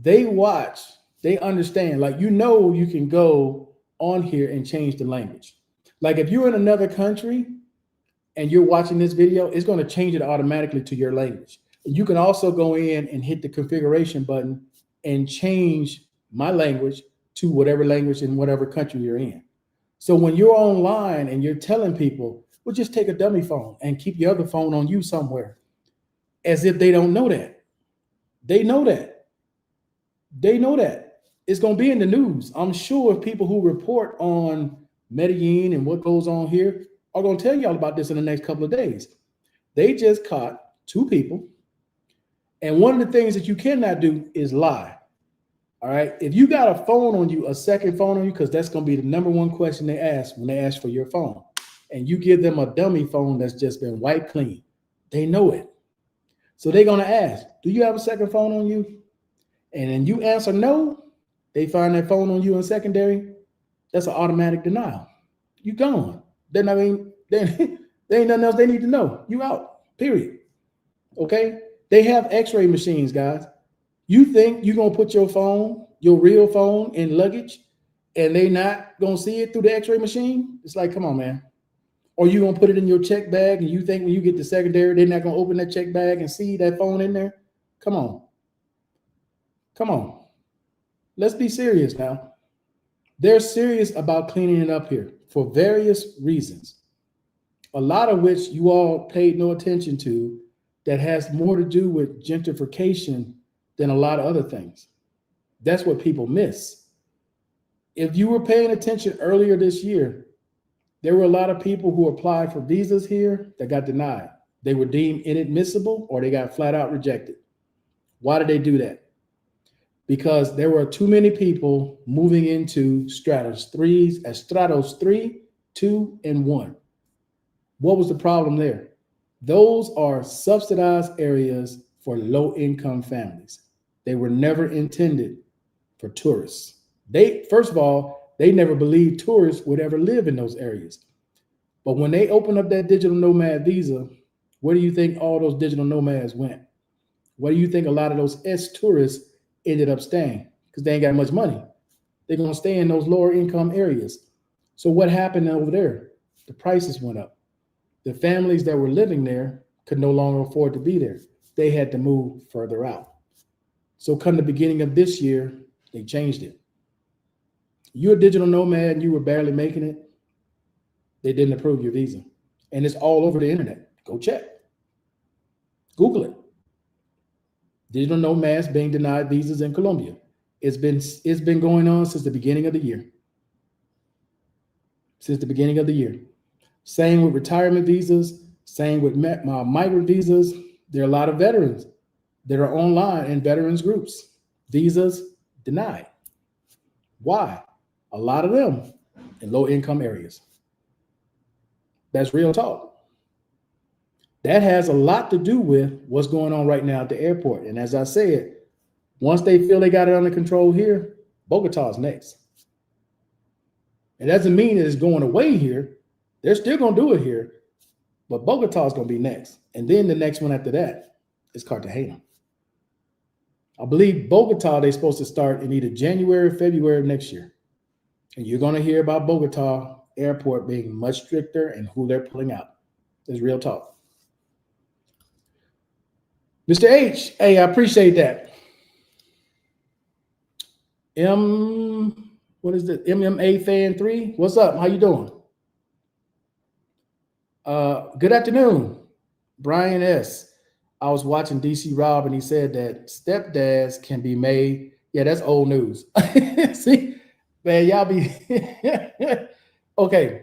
They watch, they understand, like, you can go on here and change the language. Like if you're in another country and you're watching this video, it's going to change it automatically to your language. You can also go in and hit the configuration button and change my language to whatever language in whatever country you're in. So when you're online and you're telling people, well, just take a dummy phone and keep your other phone on you somewhere, as if they don't know that. They know that. It's going to be in the news. I'm sure people who report on Medellin and what goes on here are going to tell y'all about this in the next couple of days. They just caught 2 people. And one of the things that you cannot do is lie. All right. If you got a phone on you, a second phone on you, because that's going to be the number one question they ask when they ask for your phone, and you give them a dummy phone that's just been wiped clean, they know it. So they're going to ask, do you have a second phone on you? And then you answer no, they find that phone on you in secondary. That's an automatic denial. You gone. Then I mean, they ain't nothing else they need to know. You out. Period. Okay. They have X-ray machines, guys. You think you're gonna put your phone, your real phone, in luggage, and they not gonna see it through the X-ray machine? It's like, come on, man. Or you gonna put it in your check bag, and you think when you get to secondary, they're not gonna open that check bag and see that phone in there? Come on. Come on. Let's be serious now. They're serious about cleaning it up here for various reasons, a lot of which you all paid no attention to, that has more to do with gentrification than a lot of other things. That's what people miss. If you were paying attention earlier this year, there were a lot of people who applied for visas here that got denied. They were deemed inadmissible or they got flat out rejected. Why did they do that? Because there were too many people moving into stratos 3, 2, and 1. What was the problem there? Those are subsidized areas for low-income families. They were never intended for tourists. First of all, they never believed tourists would ever live in those areas. But when they opened up that digital nomad visa, where do you think all those digital nomads went? Where do you think a lot of those tourists ended up staying? Because they ain't got much money. They're going to stay in those lower income areas. So what happened over there? The prices went up. The families that were living there could no longer afford to be there. They had to move further out. So come the beginning of this year, they changed it. You're a digital nomad and you were barely making it, they didn't approve your visa. And it's all over the internet. Go check. Google it. Digital nomads being denied visas in Colombia. It's been going on since the beginning of the year. Since the beginning of the year. Same with retirement visas, same with migrant visas. There are a lot of veterans that are online in veterans groups. Visas denied. Why? A lot of them in low income areas. That's real talk. That has a lot to do with what's going on right now at the airport. And as I said, once they feel they got it under control here, Bogota is next. It doesn't mean it's going away here. They're still going to do it here, but Bogota is going to be next. And then the next one after that is Cartagena. I believe Bogota, they're supposed to start in either January or February of next year. And you're going to hear about Bogota airport being much stricter and who they're pulling out. It's real talk. Mr. H, hey, I appreciate that. What is it? MMA Fan 3. What's up? How you doing? Good afternoon, Brian S. I was watching DC Rob and he said that stepdads can be made. Yeah, that's old news. See, man, y'all be okay.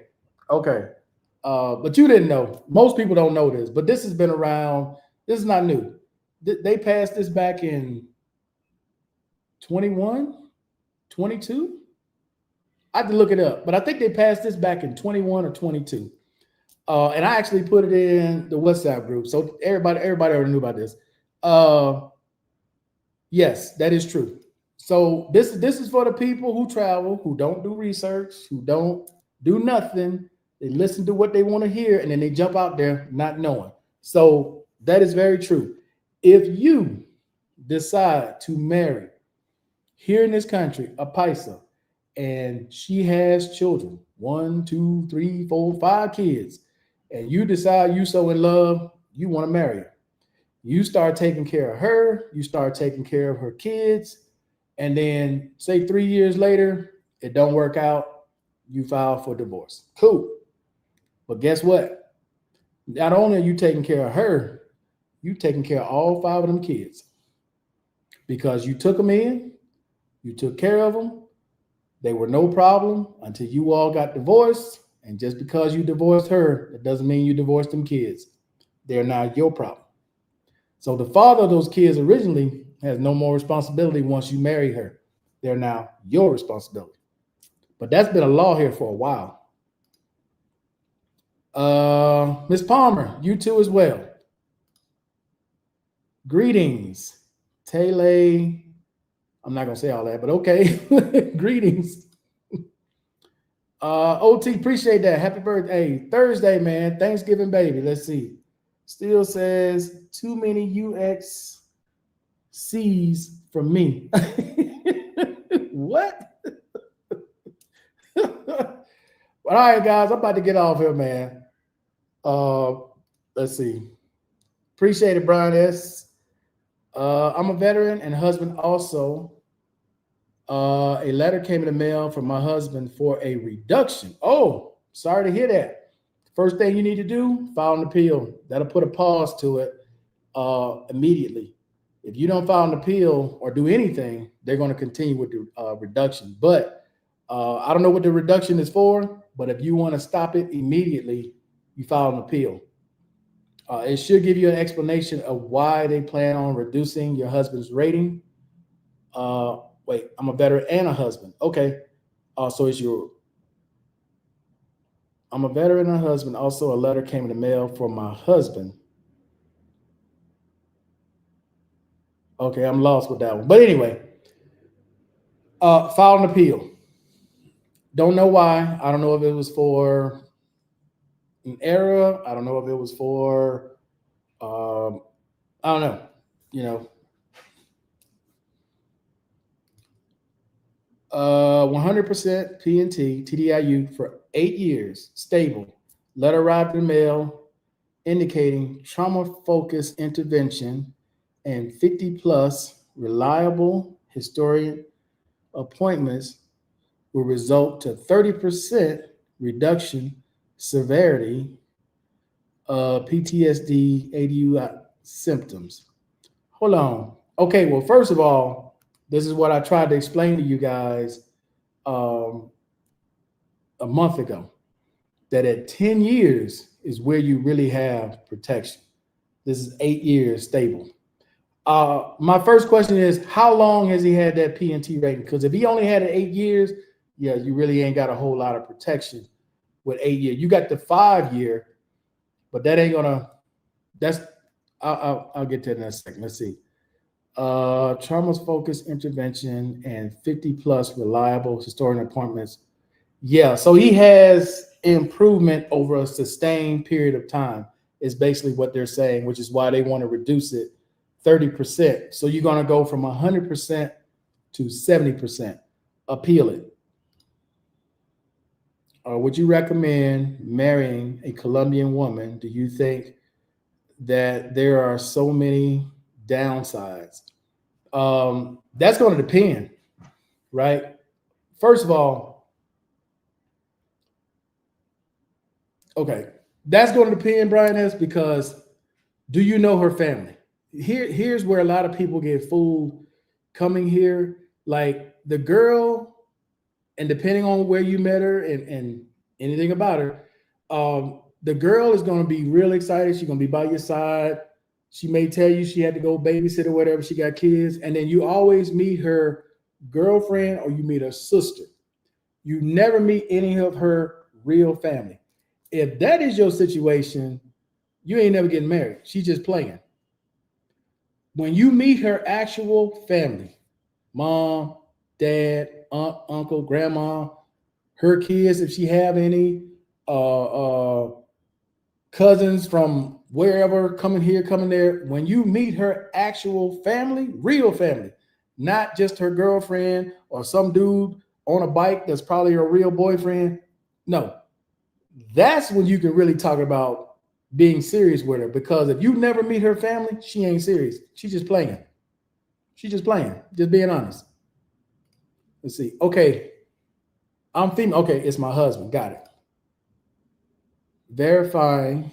But you didn't know. Most people don't know this, but this has been around. This is not new. They passed this back in 21, 22. I have to look it up, but I think they passed this back in 21 or 22. And I actually put it in the WhatsApp group, so everybody already knew about this. Yes, that is true. So this is for the people who travel, who don't do research, who don't do nothing. They listen to what they want to hear, and then they jump out there not knowing. So that is very true. If you decide to marry here in this country a Paisa, and she has children, 1, 2, 3, 4, 5 kids, and you decide you so in love, you want to marry her. You start taking care of her, you start taking care of her kids, and then say 3 years later, it don't work out, you file for divorce. Cool. But guess what? Not only are you taking care of her, you taking care of all 5 of them kids. Because you took them in, you took care of them, they were no problem until you all got divorced. And just because you divorced her, it doesn't mean you divorced them kids. They're now your problem. So the father of those kids originally has no more responsibility once you marry her. They're now your responsibility. But that's been a law here for a while. Ms. Palmer, you too as well. Greetings. Taylor. I'm not going to say all that, but okay. Greetings. OT, appreciate that. Happy birthday. Thursday, man. Thanksgiving, baby. Let's see. Still says too many UXCs from me. What? But all right, guys, I'm about to get off here, man. Let's see. Appreciate it, Brian S. I'm a veteran and husband also. A letter came in the mail from my husband for a reduction. Oh, sorry to hear that. First thing you need to do, file an appeal. That'll put a pause to it immediately. If you don't file an appeal or do anything, they're going to continue with the reduction. But I don't know what the reduction is for, but if you want to stop it immediately, you file an appeal. It should give you an explanation of why they plan on reducing your husband's rating. Wait, I'm a veteran and a husband. Okay. So it's I'm a veteran and a husband. Also, a letter came in the mail from my husband. Okay, I'm lost with that one. But anyway, file an appeal. Don't know why. I don't know if it was for an error. I don't know if it was for, I don't know, 100% PNT, TDIU for 8 years, stable. Letter arrived in the mail indicating trauma-focused intervention and 50+ reliable historian appointments will result to 30% reduction severity of PTSD ADU symptoms. Hold on. Okay, well, first of all, this is what I tried to explain to you guys a month ago, that at 10 years is where you really have protection. This is 8 years stable. My first question is, how long has he had that PNT rating? Because if he only had it 8 years, yeah, you really ain't got a whole lot of protection with 8 years. You got the 5 year, but that ain't gonna, I'll get to that in a second. Let's see. Trauma-focused intervention and 50+ reliable historian appointments. Yeah, so he has improvement over a sustained period of time is basically what they're saying, which is why they want to reduce it 30%. So you're going to go from 100% to 70%. Appeal it. Would you recommend marrying a Colombian woman? Do you think that there are so many downsides? That's going to depend, right? First of all, okay, that's going to depend, Brian, is because do you know her family? Here's where a lot of people get fooled coming here. Like the girl, and depending on where you met her and anything about her, the girl is going to be real excited. She's going to be by your side. She may tell you she had to go babysit or whatever. She got kids. And then you always meet her girlfriend or you meet her sister. You never meet any of her real family. If that is your situation, you ain't never getting married. She's just playing. When you meet her actual family, mom, dad, aunt, uncle, grandma, her kids, if she have any, cousins from wherever, coming here, coming there, when you meet her actual family, real family, not just her girlfriend or some dude on a bike that's probably her real boyfriend, no, that's when you can really talk about being serious with her. Because if you never meet her family, she ain't serious. She's just playing. She's just playing, just being honest. Let's see. Okay, I'm female. Okay, it's my husband. Got it. Verifying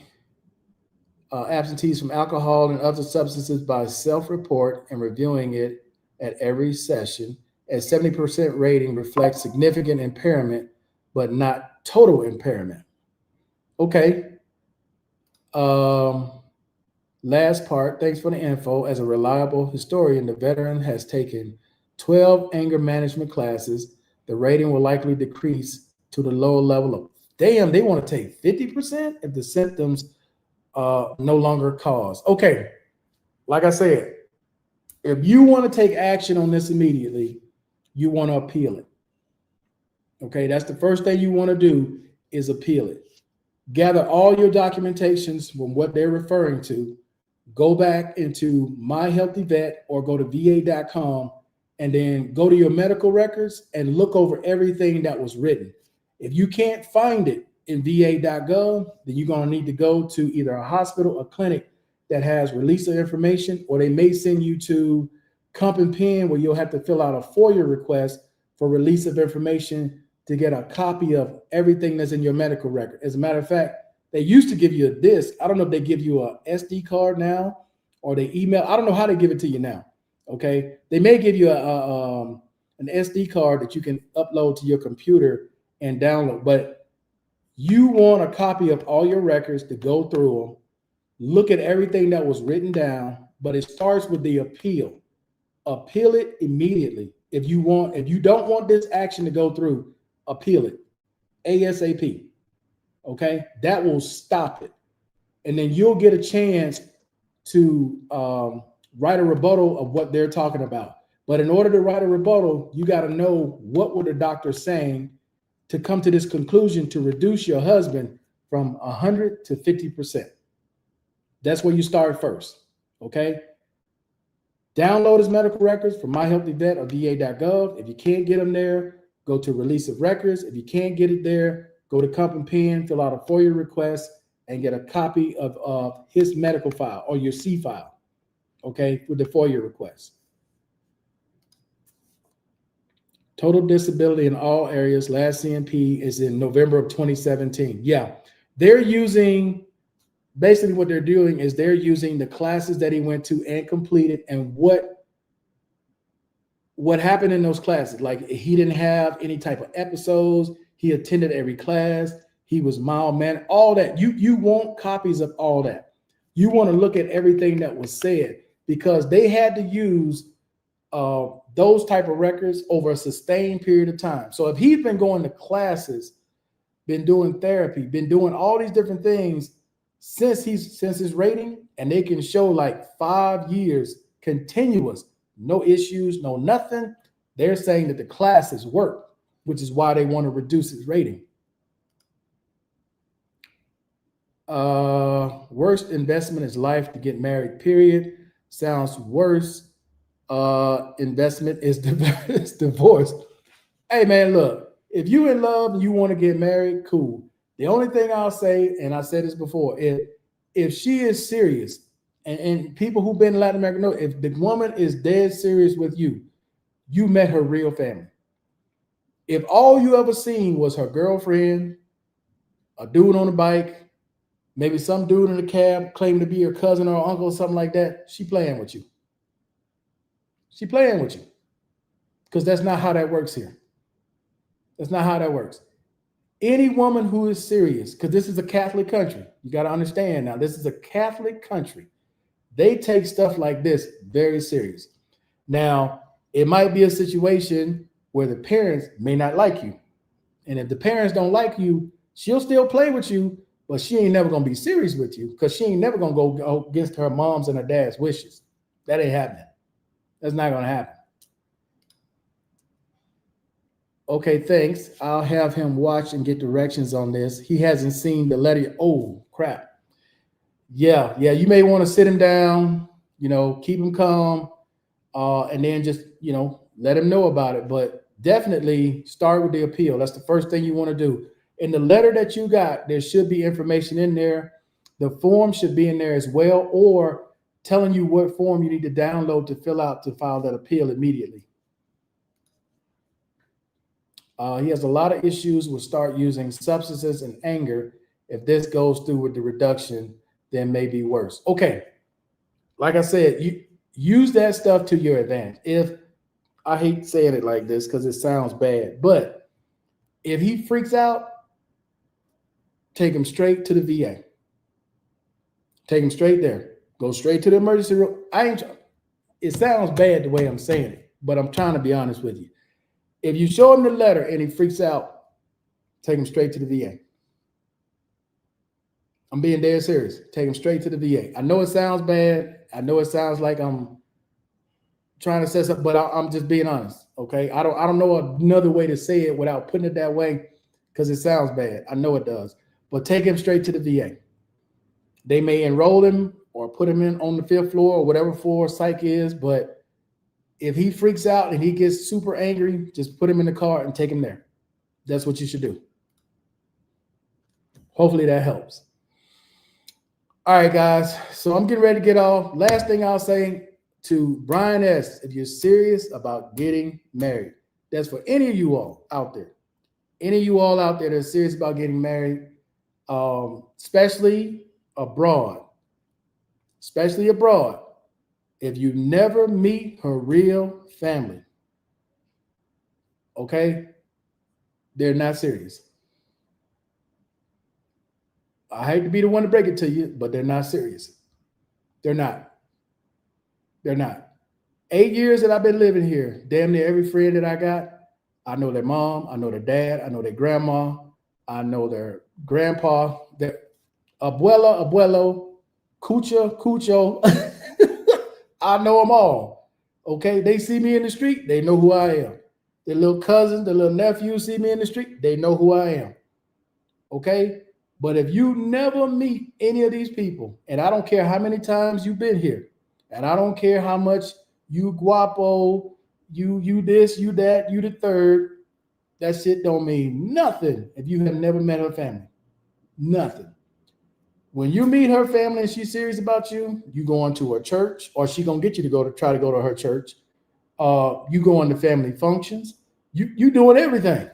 absentees from alcohol and other substances by self-report and reviewing it at every session. At 70% rating reflects significant impairment, but not total impairment. Okay. Last part, thanks for the info. As a reliable historian, the veteran has taken 12 anger management classes. The rating will likely decrease to the lower level of, damn, they want to take 50% if the symptoms no longer cause. Okay, like I said, if you want to take action on this immediately, you want to appeal it. Okay, that's the first thing you want to do is appeal it. Gather all your documentations from what they're referring to. Go back into My Healthy Vet or go to va.com and then go to your medical records and look over everything that was written. If you can't find it in va.gov, then you're going to need to go to either a hospital or clinic that has release of information, or they may send you to Comp and Pen where you'll have to fill out a FOIA request for release of information to get a copy of everything that's in your medical record. As a matter of fact, they used to give you a disc. I don't know if they give you a SD card now or they email. I don't know how they give it to you now. Okay. They may give you an SD card that you can upload to your computer and download, but you want a copy of all your records to go through them, look at everything that was written down, but it starts with the appeal. Appeal it immediately. If you don't want this action to go through, appeal it ASAP. Okay, that will stop it. And then you'll get a chance to write a rebuttal of what they're talking about. But in order to write a rebuttal, you got to know what were the doctors saying to come to this conclusion to reduce your husband from 100 to 50%. That's where you start first. Okay. Download his medical records from My Healthy Vet or va.gov. If you can't get them there, go to Release of Records. If you can't get it there, go to Comp and Pen, fill out a FOIA request, and get a copy of his medical file or your C file, okay, with the FOIA request. Total disability in all areas. Last CNP is in November of 2017. Yeah, they're using, basically what they're doing is they're using the classes that he went to and completed and what happened in those classes. Like he didn't have any type of episodes. He attended every class. He was mild-mannered, all that. You want copies of all that. You want to look at everything that was said because they had to use those type of records over a sustained period of time. So if he's been going to classes, been doing therapy, been doing all these different things since his rating, and they can show like 5 years continuous, no issues, no nothing, they're saying that the classes work, which is why they want to reduce his rating. Worst investment is life to get married, period. Sounds worse. Investment is divorce. Hey man, look, if you in love and you want to get married, cool. The only thing I'll say, and I said this before, if she is serious, and people who've been in Latin America know, if the woman is dead serious with you, you met her real family. If all you ever seen was her girlfriend, a dude on a bike, maybe some dude in a cab claiming to be your cousin or uncle or something like that, she playing with you. She playing with you. Because that's not how that works here. That's not how that works. Any woman who is serious, because this is a Catholic country, you got to understand now, this is a Catholic country. They take stuff like this very serious. Now, it might be a situation where the parents may not like you. And if the parents don't like you, she'll still play with you, but she ain't never going to be serious with you because she ain't never going to go against her mom's and her dad's wishes. That ain't happening. That's not going to happen. Okay, thanks. I'll have him watch and get directions on this. He hasn't seen the letter. Oh, crap. Yeah, you may want to sit him down, keep him calm, and then just, let him know about it. But definitely start with the appeal. That's the first thing you want to do. In the letter that you got, there should be information in there. The form should be in there as well, or telling you what form you need to download to fill out to file that appeal immediately. He has a lot of issues with start using substances and anger. If this goes through with the reduction, then maybe worse. Okay. Like I said, you use that stuff to your advantage. If I hate saying it like this because it sounds bad, but if he freaks out, take him straight to the VA. Take him straight there. Go straight to the emergency room. It sounds bad the way I'm saying it. but I'm trying to be honest with you. If you show him the letter and he freaks out, take him straight to the VA. I'm being dead serious. Take him straight to the VA. I know it sounds bad. I know it sounds like I'm trying to set something, but I'm just being honest. Okay, I don't know another way to say it without putting it that way, because it sounds bad. I know it does, but take him straight to the VA. They may enroll him or put him in on the 5th floor or whatever floor psych is, but if he freaks out and he gets super angry, just put him in the car and take him there. That's what you should do. Hopefully that helps. All right, guys. So I'm getting ready to get off. Last thing I'll say to Brian S., if you're serious about getting married, that's for any of you all out there. Any of you all out there that are serious about getting married, especially abroad. If you never meet her real family, okay, they're not serious. I hate to be the one to break it to you, but they're not serious. They're not. 8 years that I've been living here, damn near every friend that I got, I know their mom, I know their dad, I know their grandma, I know their grandpa, their abuelo, cucho. I know them all. Okay, they see me in the street, they know who I am. Their little cousins, their little nephews see me in the street, they know who I am. Okay, but if you never meet any of these people, and I don't care how many times you've been here, and I don't care how much you guapo, you this, you that, you the third, that shit don't mean nothing if you have never met her family. Nothing. When you meet her family and she's serious about you, you going to her church, or she gonna get you to try to go to her church. You going to family functions. You doing everything.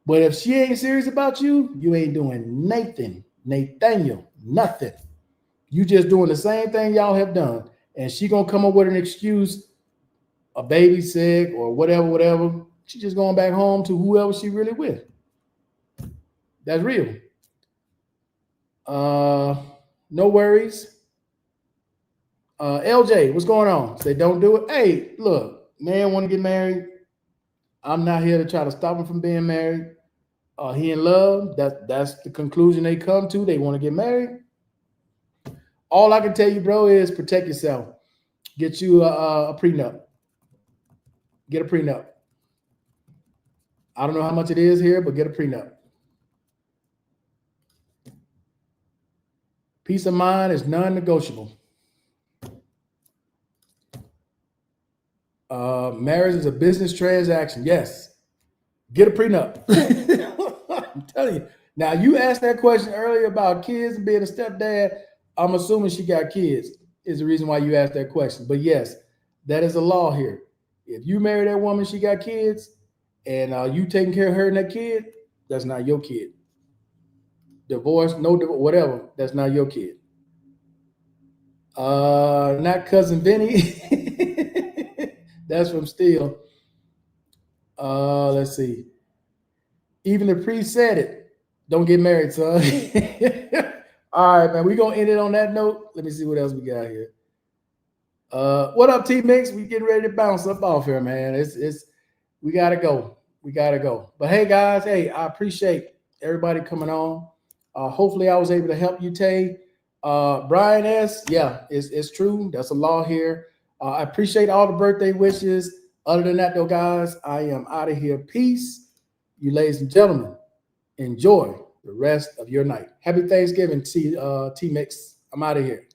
But if she ain't serious about you, you ain't doing nothing. Nothing. You just doing the same thing y'all have done, and she gonna come up with an excuse, a baby sick or whatever. She just going back home to whoever she really with. That's real. No worries. LJ, what's going on? Say don't do it. Hey, look, man want to get married. I'm not here to try to stop him from being married. He in love. That's the conclusion they come to. They want to get married. All I can tell you, bro, is protect yourself. Get you a prenup. Get a prenup. I don't know how much it is here, but get a prenup. Peace of mind is non-negotiable. Marriage is a business transaction. Yes. Get a prenup. I'm telling you. Now, you asked that question earlier about kids and being a stepdad. I'm assuming she got kids is the reason why you asked that question. But yes, that is a law here. If you marry that woman, she got kids, and you taking care of her and that kid, that's not your kid. Divorce, no divorce, whatever, that's not your kid. Not cousin Vinny. That's from Steel. Let's see. Even the priest said it. Don't get married, son. All right, man. We're gonna end it on that note. Let me see what else we got here. What up, T-Mix? We getting ready to bounce up off here, man. It's we gotta go. But hey, guys, I appreciate everybody coming on. Hopefully I was able to help you, Tay. Brian S., yeah, it's true. That's a law here. I appreciate all the birthday wishes. Other than that, though, guys, I am out of here. Peace. You ladies and gentlemen, enjoy the rest of your night. Happy Thanksgiving, T-Mix. I'm out of here.